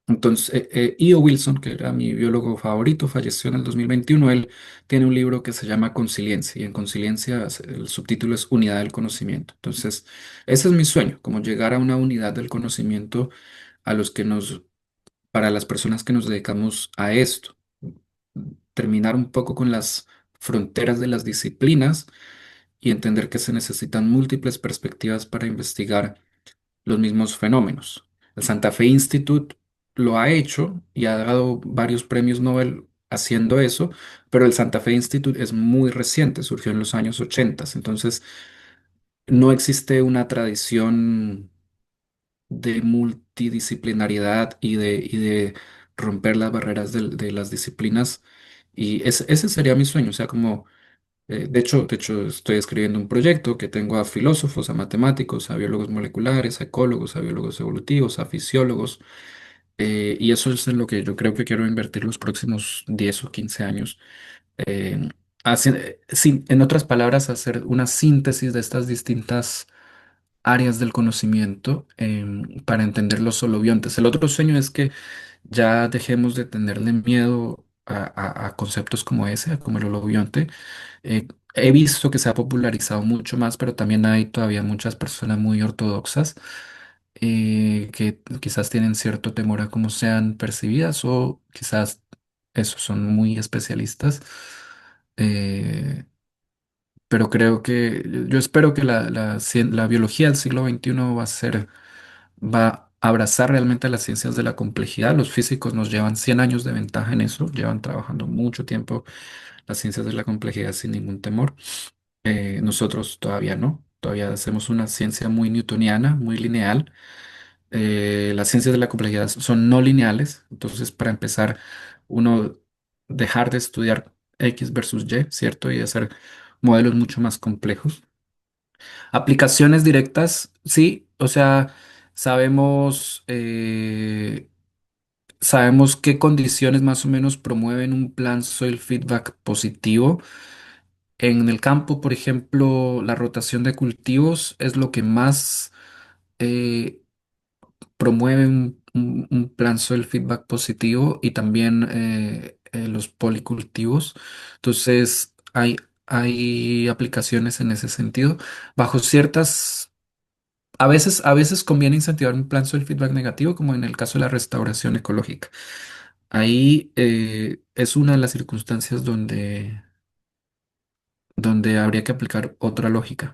Entonces, E.O. Wilson, que era mi biólogo favorito, falleció en el 2021. Él tiene un libro que se llama Consiliencia, y en Consiliencia el subtítulo es Unidad del Conocimiento. Entonces, ese es mi sueño, como llegar a una unidad del conocimiento a los que nos, para las personas que nos dedicamos a esto, terminar un poco con las fronteras de las disciplinas y entender que se necesitan múltiples perspectivas para investigar los mismos fenómenos. El Santa Fe Institute lo ha hecho y ha dado varios premios Nobel haciendo eso, pero el Santa Fe Institute es muy reciente, surgió en los años 80, entonces no existe una tradición de multidisciplinariedad y de romper las barreras de las disciplinas. Y ese sería mi sueño, o sea, como de hecho, estoy escribiendo un proyecto que tengo a filósofos, a matemáticos, a biólogos moleculares, a ecólogos, a biólogos evolutivos, a fisiólogos, y eso es en lo que yo creo que quiero invertir los próximos 10 o 15 años. eh, en otras palabras, hacer una síntesis de estas distintas áreas del conocimiento para entender los holobiontes. El otro sueño es que ya dejemos de tenerle miedo a conceptos como ese, como el holobionte. He visto que se ha popularizado mucho más, pero también hay todavía muchas personas muy ortodoxas que quizás tienen cierto temor a cómo sean percibidas o quizás esos son muy especialistas. Eh, pero creo que yo espero que la biología del siglo XXI va a abrazar realmente las ciencias de la complejidad. Los físicos nos llevan 100 años de ventaja en eso, llevan trabajando mucho tiempo las ciencias de la complejidad sin ningún temor. Nosotros todavía no, todavía hacemos una ciencia muy newtoniana, muy lineal. Las ciencias de la complejidad son no lineales, entonces para empezar, uno dejar de estudiar X versus Y, ¿cierto? Y hacer modelos mucho más complejos. Aplicaciones directas, sí, o sea, sabemos, sabemos qué condiciones más o menos promueven un plan soil feedback positivo. En el campo, por ejemplo, la rotación de cultivos es lo que más eh, promueve un plan soil feedback positivo y también los policultivos. Entonces, hay aplicaciones en ese sentido. Bajo ciertas, a veces conviene incentivar un plan soil feedback negativo, como en el caso de la restauración ecológica. Ahí es una de las circunstancias donde habría que aplicar otra lógica.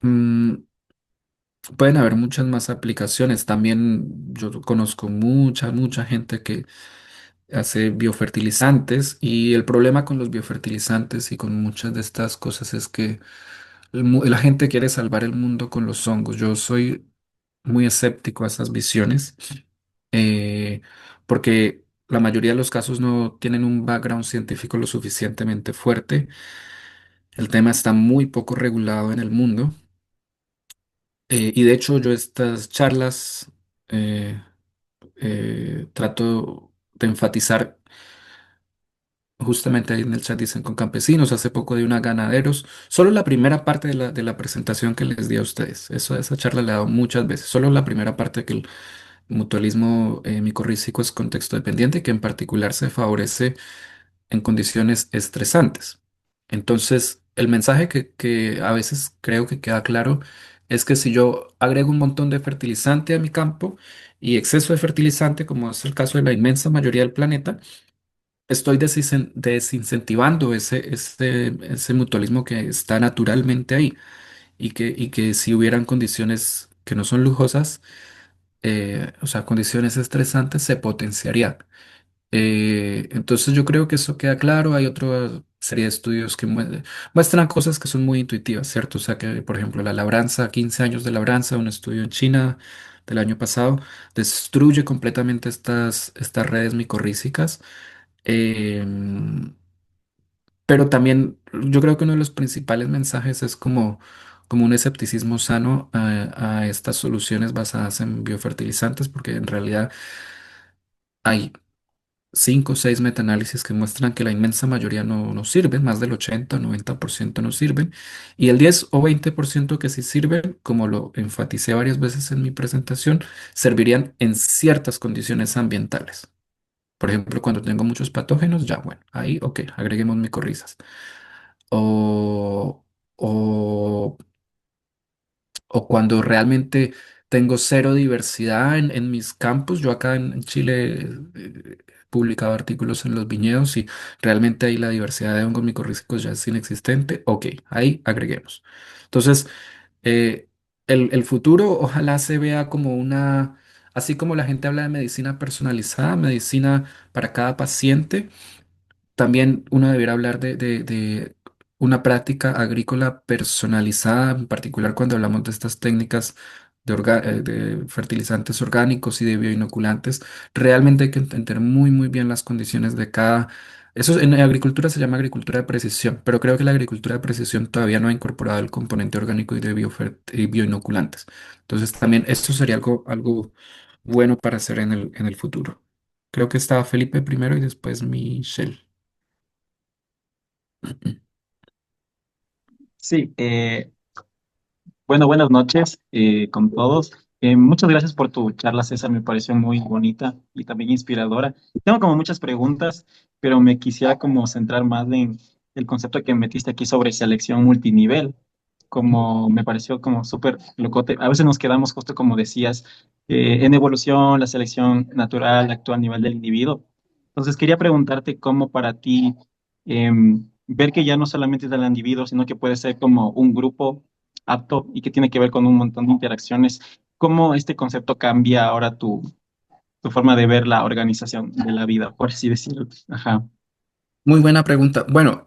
Mm, Pueden haber muchas más aplicaciones. También yo conozco mucha gente que hace biofertilizantes y el problema con los biofertilizantes y con muchas de estas cosas es que la gente quiere salvar el mundo con los hongos. Yo soy muy escéptico a esas visiones eh, porque la mayoría de los casos no tienen un background científico lo suficientemente fuerte. El tema está muy poco regulado en el mundo. Y de hecho yo estas charlas eh, trato de enfatizar, justamente ahí en el chat dicen con campesinos, hace poco de una ganaderos, solo la primera parte de la presentación que les di a ustedes, esa charla le he dado muchas veces, solo la primera parte que el mutualismo micorrícico es contexto dependiente, que en particular se favorece en condiciones estresantes. Entonces, el mensaje que a veces creo que queda claro es que si yo agrego un montón de fertilizante a mi campo y exceso de fertilizante, como es el caso de la inmensa mayoría del planeta, estoy desincentivando ese mutualismo que está naturalmente ahí y que si hubieran condiciones que no son lujosas, o sea, condiciones estresantes, se potenciaría. Entonces yo creo que eso queda claro. Hay otra serie de estudios que muestran cosas que son muy intuitivas, ¿cierto? O sea que, por ejemplo, la labranza, 15 años de labranza, un estudio en China del año pasado, destruye completamente estas redes micorrízicas. Em, pero también yo creo que uno de los principales mensajes es como un escepticismo sano a estas soluciones basadas en biofertilizantes, porque en realidad cinco o seis metaanálisis que muestran que la inmensa mayoría no sirven, más del 80 o 90% no sirven, y el 10 o 20% que sí sirven, como lo enfaticé varias veces en mi presentación, servirían en ciertas condiciones ambientales. Por ejemplo, cuando tengo muchos patógenos, ya bueno, ahí, ok, agreguemos micorrizas. O, o o cuando realmente tengo cero diversidad en mis campos. Yo acá en Chile he publicado artículos en los viñedos y realmente ahí la diversidad de hongos micorrízicos ya es inexistente. Ok, ahí agreguemos. Entonces, eh, el futuro ojalá se vea como una, así como la gente habla de medicina personalizada, medicina para cada paciente. También uno debería hablar de una práctica agrícola personalizada, en particular cuando hablamos de estas técnicas de fertilizantes orgánicos y de bioinoculantes. Realmente hay que entender muy, muy bien las condiciones de cada... Eso en agricultura se llama agricultura de precisión, pero creo que la agricultura de precisión todavía no ha incorporado el componente orgánico y de y bioinoculantes. Entonces también esto sería algo bueno para hacer en el futuro. Creo que estaba Felipe primero y después Michelle. Sí, bueno, buenas noches con todos. Muchas gracias por tu charla, César, me pareció muy bonita y también inspiradora. Tengo como muchas preguntas, pero me quisiera como centrar más en el concepto que metiste aquí sobre selección multinivel, como me pareció como súper locote. A veces nos quedamos justo como decías, en evolución, la selección natural actúa a nivel del individuo. Entonces quería preguntarte cómo para ti ver que ya no solamente es del individuo, sino que puede ser como un grupo apto y que tiene que ver con un montón de interacciones. ¿Cómo este concepto cambia ahora tu forma de ver la organización de la vida, por así decirlo? Ajá. Muy buena pregunta. Bueno,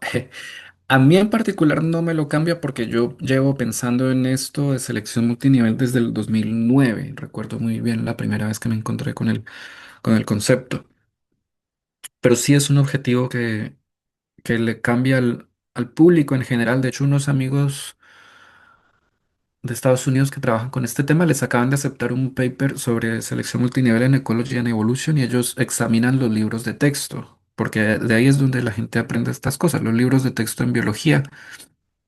a mí en particular no me lo cambia porque yo llevo pensando en esto de selección multinivel desde el 2009. Recuerdo muy bien la primera vez que me encontré con el concepto. Pero sí es un objetivo que le cambia al público en general. De hecho, unos amigos de Estados Unidos que trabajan con este tema les acaban de aceptar un paper sobre selección multinivel en Ecology and Evolution y ellos examinan los libros de texto, porque de ahí es donde la gente aprende estas cosas. Los libros de texto en biología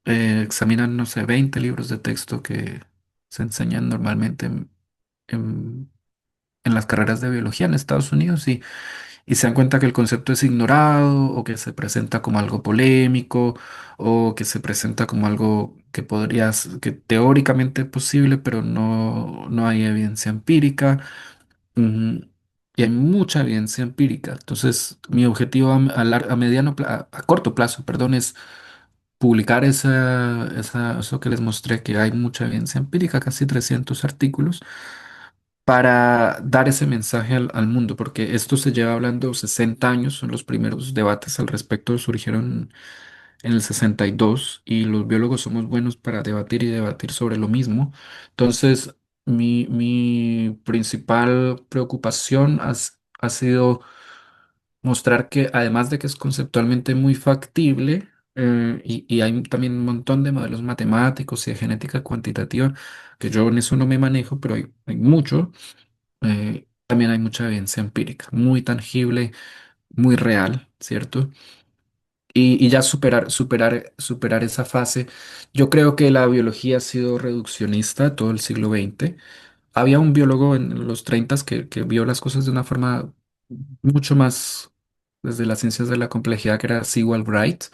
examinan, no sé, 20 libros de texto que se enseñan normalmente en- en las carreras de biología en Estados Unidos y se dan cuenta que el concepto es ignorado o que se presenta como algo polémico o que se presenta como algo que que teóricamente es posible, pero no hay evidencia empírica. Ujú. Y hay mucha evidencia empírica. Entonces, mi objetivo a mediano, a corto plazo, perdón, es publicar eso que les mostré, que hay mucha evidencia empírica, casi 300 artículos para dar ese mensaje al mundo, porque esto se lleva hablando 60 años, son los primeros debates al respecto, surgieron en el 62 y los biólogos somos buenos para debatir y debatir sobre lo mismo. Entonces, mi principal preocupación ha sido mostrar que además de que es conceptualmente muy factible, y hay también un montón de modelos matemáticos y de genética cuantitativa, que yo en eso no me manejo, pero hay mucho. También hay mucha evidencia empírica, muy tangible, muy real, ¿cierto? Y ya superar esa fase. Yo creo que la biología ha sido reduccionista todo el siglo XX. Había un biólogo en los 30 que vio las cosas de una forma mucho más desde las ciencias de la complejidad, que era Sewall Wright.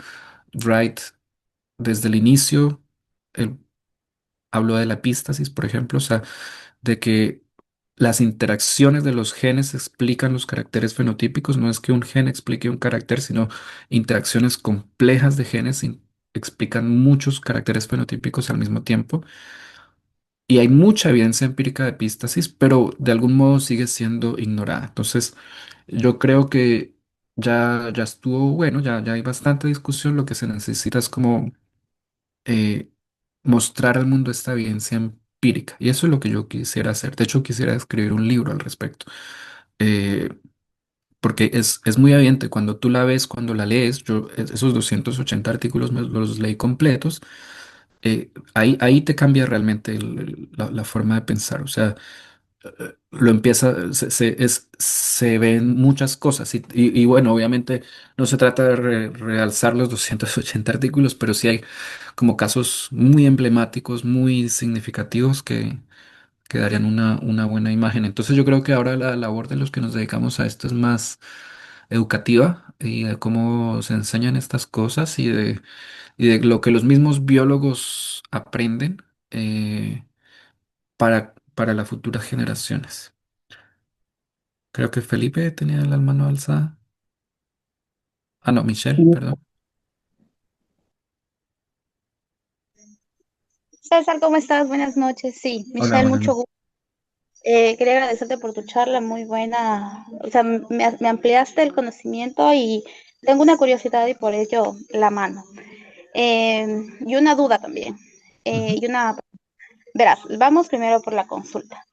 Wright, desde el inicio, él habló de la epístasis, por ejemplo, o sea, de que las interacciones de los genes explican los caracteres fenotípicos. No es que un gen explique un carácter, sino interacciones complejas de genes explican muchos caracteres fenotípicos al mismo tiempo. Y hay mucha evidencia empírica de epístasis, pero de algún modo sigue siendo ignorada. Entonces, yo creo que ya estuvo bueno, ya hay bastante discusión. Lo que se necesita es como eh, mostrar al mundo esta evidencia empírica. Y eso es lo que yo quisiera hacer. De hecho, quisiera escribir un libro al respecto. Eh, Porque es muy evidente cuando tú la ves, cuando la lees, yo esos 280 artículos me los leí completos, ahí te cambia realmente la forma de pensar. O sea, lo empieza, se ven muchas cosas y bueno, obviamente no se trata de realzar los 280 artículos, pero sí hay como casos muy emblemáticos, muy significativos que darían una buena imagen. Entonces yo creo que ahora la labor de los que nos dedicamos a esto es más educativa y de cómo se enseñan estas cosas y de lo que los mismos biólogos aprenden para las futuras generaciones. Creo que Felipe tenía la mano alzada. Ah, no, Michelle, perdón. César, ¿cómo estás? Buenas noches. Sí, Hola, Michelle, buenas mucho noches. gusto. Quería agradecerte por tu charla, muy buena. O sea, me ampliaste el conocimiento y tengo una curiosidad y por ello la mano. Y una duda también. Ujú. Y una, verás, vamos primero por la consulta.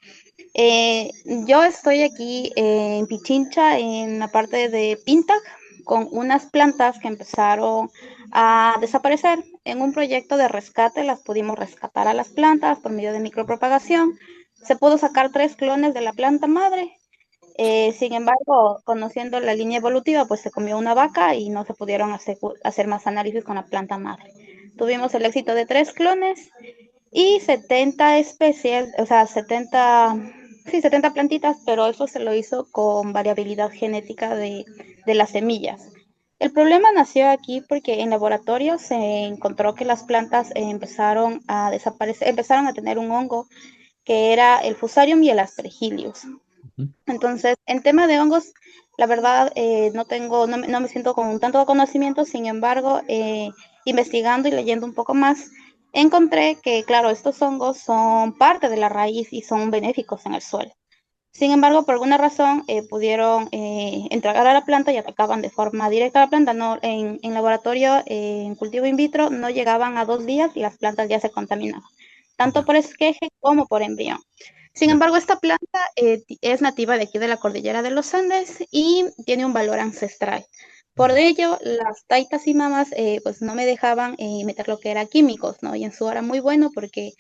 Yo estoy aquí en Pichincha, en la parte de Pintac, con unas plantas que empezaron a desaparecer. En un proyecto de rescate las pudimos rescatar a las plantas por medio de micropropagación. Se pudo sacar 3 clones de la planta madre. Sin embargo, conociendo la línea evolutiva, pues se comió una vaca y no se pudieron hacer más análisis con la planta madre. Tuvimos el éxito de 3 clones y 70 especies, o sea, 70, sí, 70 plantitas, pero eso se lo hizo con variabilidad genética de las semillas. El problema nació aquí porque en laboratorio se encontró que las plantas empezaron a desaparecer, empezaron a tener un hongo que era el Fusarium y el Aspergillus. Ujú. Entonces, en tema de hongos, la verdad no me siento con un tanto conocimiento, sin embargo, investigando y leyendo un poco más, encontré que, claro, estos hongos son parte de la raíz y son benéficos en el suelo. Sin embargo, por alguna razón pudieron entregar a la planta y atacaban de forma directa a la planta. No, en laboratorio, en cultivo in vitro, no llegaban a 2 días y las plantas ya se contaminaban, tanto Ya, por esqueje como por embrión. Sin ya. embargo, esta planta es nativa de aquí de la cordillera de los Andes y tiene un valor ancestral. Por ello, las taitas y mamas pues no me dejaban meter lo que era químicos, ¿no? Y en su hora muy bueno porque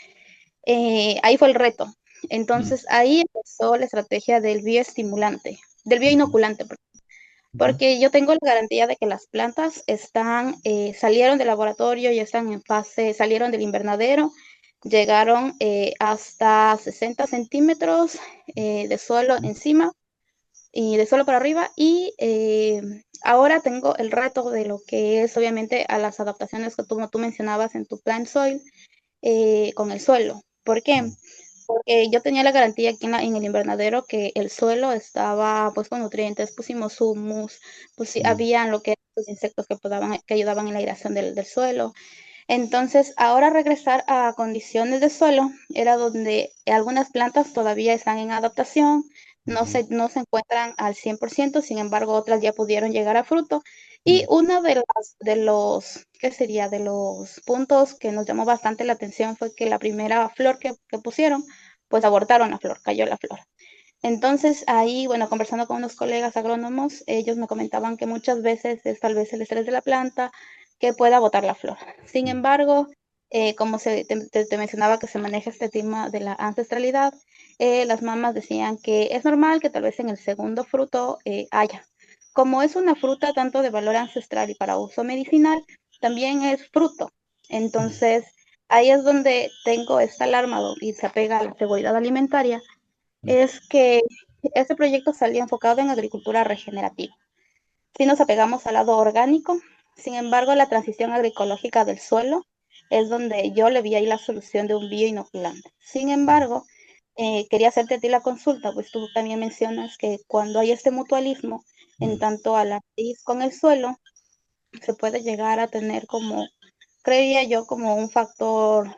ahí fue el reto. Mm, Entonces ahí empezó la estrategia del bioestimulante, del ujú, bioinoculante, ujú, porque yo tengo la garantía de que las plantas salieron del laboratorio, ya están en fase, salieron del invernadero, llegaron hasta 60 centímetros de suelo ujú. encima y de suelo para arriba y ahora tengo el reto de lo que es obviamente a las adaptaciones que tú mencionabas en tu plan soil con el suelo. ¿Por qué? Porque yo tenía la garantía aquí en el invernadero que el suelo estaba pues con nutrientes, pusimos humus, pues sí, Mm, habían lo que eran los insectos que ayudaban en la aireación del suelo. Entonces, ahora regresar a condiciones de suelo era donde algunas plantas todavía están en adaptación, ujú, no se encuentran al 100%, sin embargo, otras ya pudieron llegar a fruto. Y mm. uno ¿qué sería? De los puntos que nos llamó bastante la atención fue que la primera flor que pusieron, pues abortaron la flor, cayó la flor. Entonces ahí, bueno, conversando con unos colegas agrónomos, ellos me comentaban que muchas veces es tal vez el estrés de la planta que pueda botar la flor. Sin Mm. embargo, como te mencionaba que se maneja este tema de la ancestralidad, las mamás decían que es normal que tal vez en el segundo fruto haya. Como es una fruta tanto de valor ancestral y para uso medicinal, también es fruto. Mm, Entonces, ahí es donde tengo esta alarma y se apega a la seguridad alimentaria, mm, es que este proyecto salía enfocado en agricultura regenerativa. Si nos apegamos al lado orgánico, sin embargo, la transición agroecológica del suelo es donde yo le vi ahí la solución de un bioinoculante. Sin mm, embargo, quería hacerte a ti la consulta, pues tú también mencionas que cuando hay este mutualismo, en mm. tanto a la raíz con el suelo, se puede llegar a tener como, creería yo, como un factor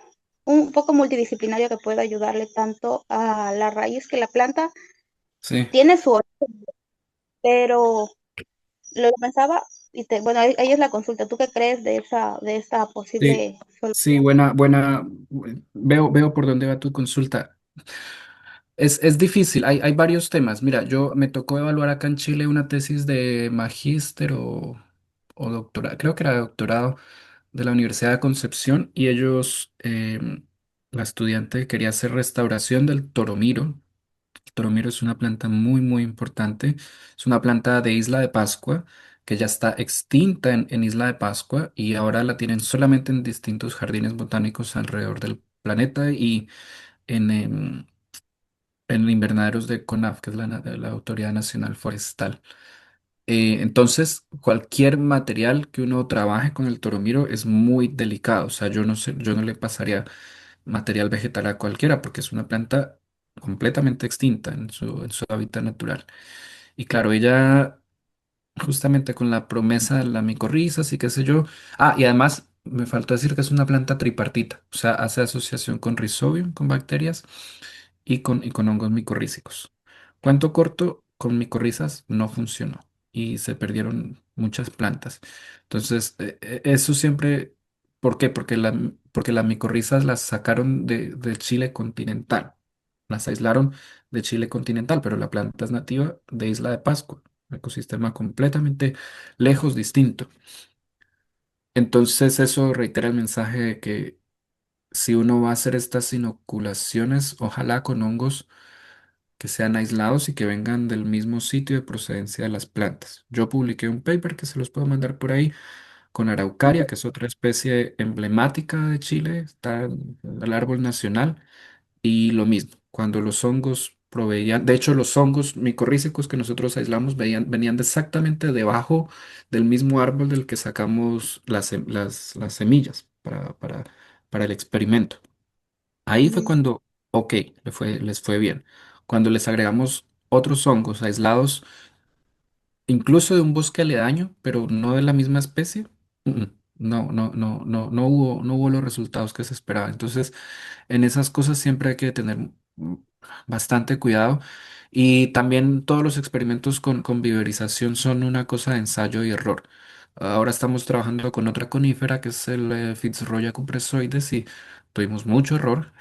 un poco multidisciplinario que pueda ayudarle tanto a la raíz que la planta Sí, tiene su origen, pero lo pensaba bueno, ahí es la consulta. ¿Tú qué crees de esta sí, posible sí, solución? buena. Veo por dónde va tu consulta. Es difícil, hay varios temas. Mira, yo me tocó evaluar acá en Chile una tesis de magíster o doctorado, creo que era doctorado de la Universidad de Concepción y ellos, la estudiante quería hacer restauración del Toromiro, El toromiro es una planta muy, muy importante. Es una planta de Isla de Pascua que ya está extinta en Isla de Pascua y ahora la tienen solamente en distintos jardines botánicos alrededor del planeta y en en invernaderos de CONAF, que es la Autoridad Nacional Forestal. Entonces, cualquier material que uno trabaje con el toromiro es muy delicado. O sea, yo no sé, yo no le pasaría material vegetal a cualquiera porque es una planta completamente extinta en su hábitat natural. Y claro, ella justamente con la promesa de la micorrizas y qué sé yo. Ah, y además me faltó decir que es una planta tripartita. O sea, hace asociación con Rhizobium, con bacterias y con hongos micorrízicos. Cuento corto, con micorrizas no funcionó y se perdieron muchas plantas. Entonces, eso siempre, ¿por qué? Porque las micorrizas las sacaron de Chile continental, las aislaron de Chile continental, pero la planta es nativa de Isla de Pascua, un ecosistema completamente lejos, distinto. Entonces, eso reitera el mensaje de que si uno va a hacer estas inoculaciones, ojalá con hongos que sean aislados y que vengan del mismo sitio de procedencia de las plantas. Yo publiqué un paper que se los puedo mandar por ahí con araucaria, que es otra especie emblemática de Chile, está en el árbol nacional, y lo mismo, cuando los hongos proveían, de hecho los hongos micorrízicos que nosotros aislamos venían exactamente debajo del mismo árbol del que sacamos las semillas para el experimento. Ahí fue Mm, cuando, ok, les fue bien. Cuando les agregamos otros hongos aislados, incluso de un bosque aledaño, pero no de la misma especie, no hubo los resultados que se esperaban. Entonces, en esas cosas siempre hay que tener bastante cuidado. Y también todos los experimentos con viverización son una cosa de ensayo y error. Ahora estamos trabajando con otra conífera que es el Fitzroya cupressoides y tuvimos mucho error.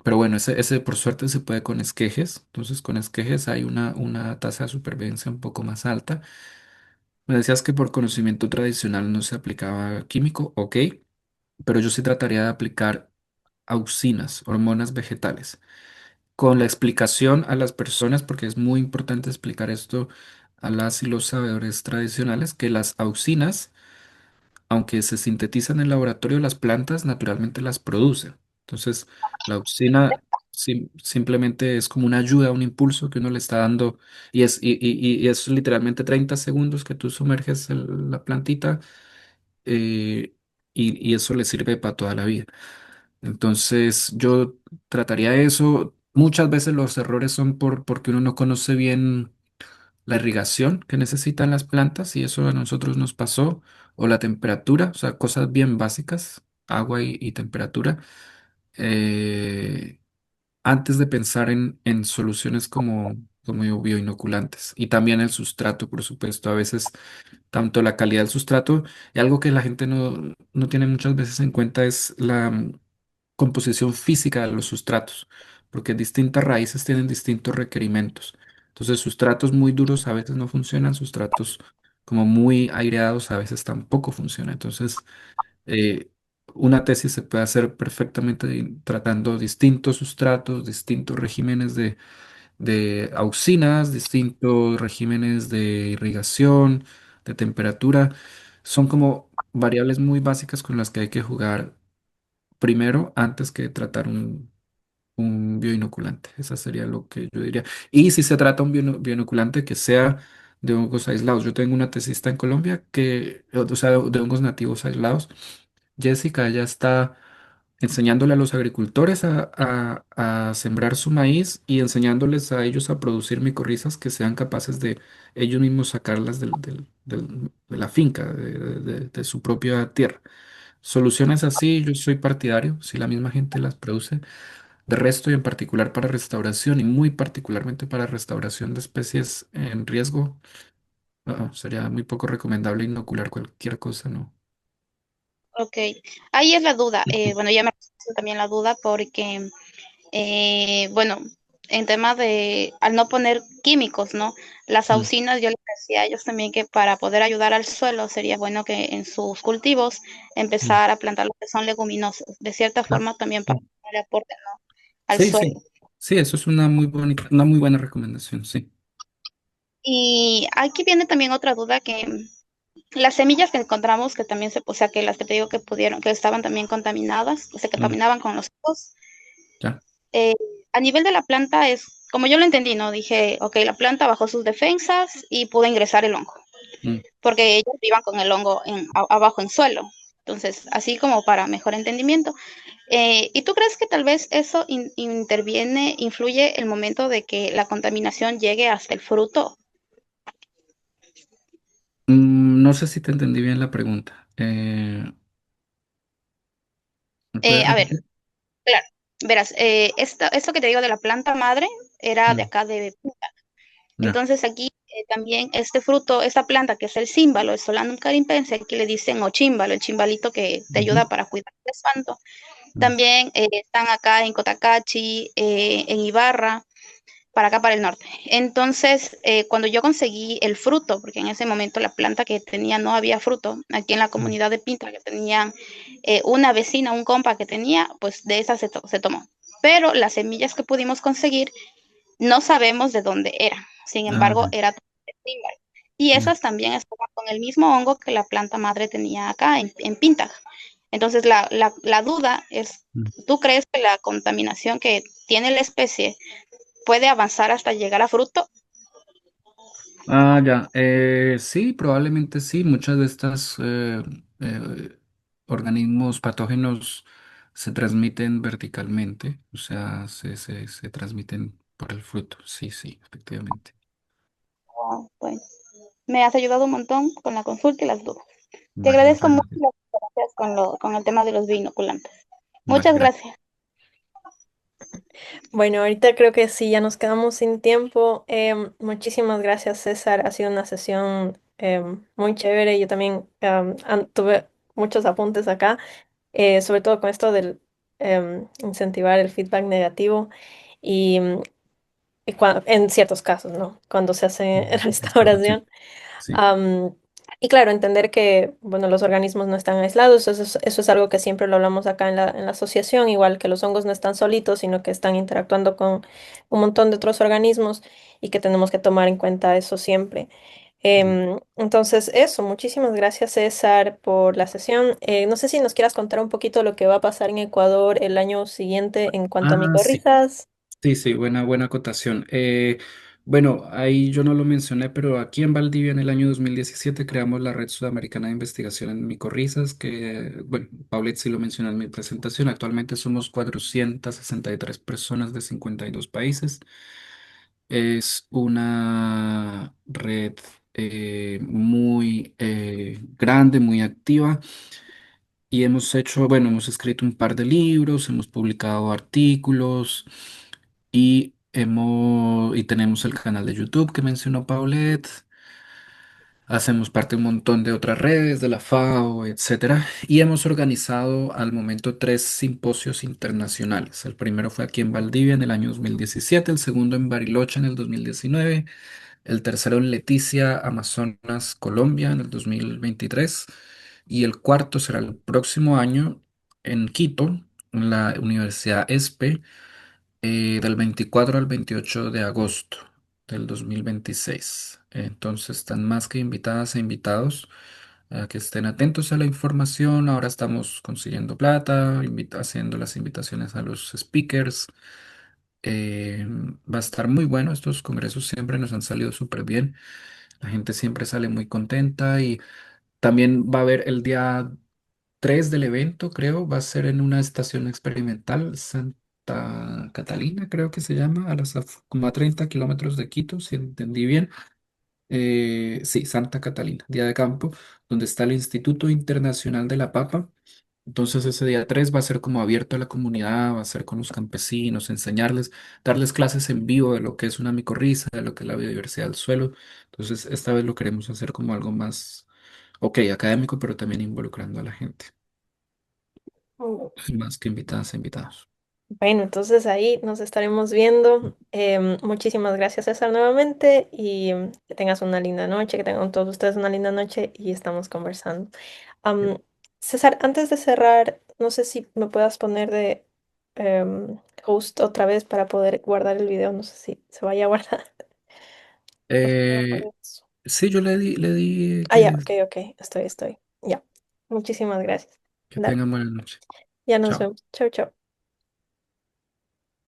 Pero bueno, ese por suerte se puede con esquejes. Entonces con esquejes hay una tasa de supervivencia un poco más alta. Me decías que por conocimiento tradicional no se aplicaba químico, ok, pero yo sí trataría de aplicar auxinas, hormonas vegetales, con la explicación a las personas, porque es muy importante explicar esto a las y los sabedores tradicionales, que las auxinas aunque se sintetizan en el laboratorio, las plantas naturalmente las producen. Entonces, la auxina simplemente es como una ayuda, un impulso que uno le está dando y es literalmente 30 segundos que tú sumerges la plantita eh, y eso le sirve para toda la vida. Entonces, yo trataría eso. Muchas veces los errores son porque uno no conoce bien la irrigación que necesitan las plantas y eso a nosotros nos pasó, o la temperatura, o sea, cosas bien básicas, agua y temperatura, eh, antes de pensar en soluciones como bioinoculantes. Y también el sustrato, por supuesto, a veces tanto la calidad del sustrato y algo que la gente no tiene muchas veces en cuenta es la composición física de los sustratos, porque distintas raíces tienen distintos requerimientos. Entonces, sustratos muy duros a veces no funcionan, sustratos como muy aireados a veces tampoco funcionan. Entonces, eh, una tesis se puede hacer perfectamente tratando distintos sustratos, distintos regímenes de auxinas, distintos regímenes de irrigación, de temperatura. Son como variables muy básicas con las que hay que jugar primero antes que tratar un bioinoculante. Esa sería lo que yo diría. Y si se trata un bioinoculante que sea de hongos aislados. Yo tengo una tesista en Colombia o sea, de hongos nativos aislados. Jessica, ella está enseñándole a los agricultores a sembrar su maíz y enseñándoles a ellos a producir micorrizas que sean capaces de ellos mismos sacarlas de la finca, de su propia tierra. Soluciones así, yo soy partidario, si la misma gente las produce. De resto, y en particular para restauración, y muy particularmente para restauración de especies en riesgo, sería muy poco recomendable inocular cualquier cosa, ¿no? ok, ahí es la duda. Bueno, ya me resuelto también la duda porque, bueno, en tema de, al no poner químicos, ¿no? Las Mm, auxinas, yo les decía a ellos también que para poder ayudar al suelo sería bueno que en sus cultivos mm, empezar a plantar lo que son leguminosas, de cierta ah, forma también para sí, que no le aporten, ¿no? Al sí, sí. suelo. Sí, eso es una muy bonita, una muy buena recomendación, sí. Y aquí viene también otra duda que las semillas que encontramos, que también o sea, que las que te digo que pudieron, que estaban también contaminadas, que se Mm, contaminaban con los hongos, ya. eh, a nivel de la planta es, como yo lo entendí, ¿no? Dije, ok, la planta bajó sus defensas y pudo ingresar el hongo, Mm. porque ellos iban con el hongo abajo en suelo. Entonces, así como para mejor entendimiento. ¿Y tú crees que tal vez eso interviene, influye el momento de que la contaminación llegue hasta el fruto? No sé si te entendí bien la pregunta. ¿Me puedes A ver, repetir? claro, verás, esto que te digo de la planta madre era de Mm, acá de Punta. ya. Entonces aquí también este fruto, esta planta que es el címbalo, el Solanum carimpense, aquí le dicen ochímbalo, el chimbalito que te Ujú, ayuda para cuidar el espanto. mm, También están acá en Cotacachi, en Ibarra, para acá, para el norte. Entonces, cuando yo conseguí el fruto, porque en ese momento la planta que tenía no había fruto, aquí en la mm. comunidad de Pinta, que tenía una vecina, un compa que tenía, pues de esa se tomó. Pero las semillas que pudimos conseguir no sabemos de dónde era. Sin Ah, embargo, ya, era de Timber. Y ya. esas también estaban con el mismo hongo que la planta madre tenía acá en Pinta. Entonces, la duda es, Mm. ¿tú crees que la contaminación que tiene la especie puede avanzar hasta llegar a fruto? Ah, ya. Sí, probablemente sí. Muchas de estas organismos patógenos se transmiten verticalmente, o sea, se transmiten por el fruto. Sí, sí, efectivamente. Oh, bueno, me has ayudado un montón con la consulta y las dudas. Te Vale, agradezco muchas mucho gracias. las gracias con el tema de los binoculantes. Vale, Muchas gracias. gracias. Bueno, ahorita creo que sí, ya nos quedamos sin tiempo. Muchísimas gracias, César. Ha sido una sesión muy chévere. Yo también tuve muchos apuntes acá, sobre todo con esto del incentivar el feedback negativo y, en ciertos casos, ¿no? Cuando se hace Ujú, es todo, sí, restauración. sí. Am, y claro, entender que, bueno, los organismos no están aislados, eso es algo que siempre lo hablamos acá en la asociación, igual que los hongos no están solitos, sino que están interactuando con un montón de otros organismos y que tenemos que tomar en cuenta eso siempre. Mm. Entonces, eso, muchísimas gracias, César, por la sesión. No sé si nos quieras contar un poquito lo que va a pasar en Ecuador el año siguiente en cuanto a Ah, sí. micorrizas. Sí, sí, buena acotación. Bueno, ahí yo no lo mencioné, pero aquí en Valdivia en el año 2017 creamos la Red Sudamericana de Investigación en Micorrizas, que, bueno, Paulette sí lo mencionó en mi presentación. Actualmente somos 463 personas de 52 países. Es una red muy grande, muy activa. Y hemos hecho, bueno, hemos escrito un par de libros, hemos publicado artículos y tenemos el canal de YouTube que mencionó Paulette. Hacemos parte de un montón de otras redes, de la FAO, etcétera. Y hemos organizado al momento 3 simposios internacionales. El primero fue aquí en Valdivia en el año 2017, el segundo en Bariloche en el 2019, el tercero en Leticia, Amazonas, Colombia en el 2023 y el cuarto será el próximo año en Quito, en la Universidad ESPE, del 24 al 28 de agosto del 2026. Entonces están más que invitadas e invitados a que estén atentos a la información. Ahora estamos consiguiendo plata, haciendo las invitaciones a los speakers. Va a estar muy bueno. Estos congresos siempre nos han salido súper bien. La gente siempre sale muy contenta y también va a haber el día 3 del evento, creo, va a ser en una estación experimental, Santa Catalina, creo que se llama, como a 30 kilómetros de Quito, si entendí bien. Sí, Santa Catalina, día de campo, donde está el Instituto Internacional de la Papa. Entonces ese día 3 va a ser como abierto a la comunidad, va a ser con los campesinos, enseñarles, darles clases en vivo de lo que es una micorriza, de lo que es la biodiversidad del suelo. Entonces esta vez lo queremos hacer como algo más, ok, académico, pero también involucrando a la gente. Más que invitadas e invitados. Bueno, entonces ahí nos estaremos viendo. Muchísimas gracias, César, nuevamente y que tengas una linda noche, que tengan todos ustedes una linda noche y estamos conversando. Am, César, antes de cerrar, no sé si me puedas poner host otra vez para poder guardar el video. No sé si se vaya a guardar. Por favor, Eh, eso. sí, yo le di Ah, ya, ok, ok. Estoy. Ya. Muchísimas gracias. que Dale. tengan buena noche. Ya nos Chao. vemos. Chau, chau.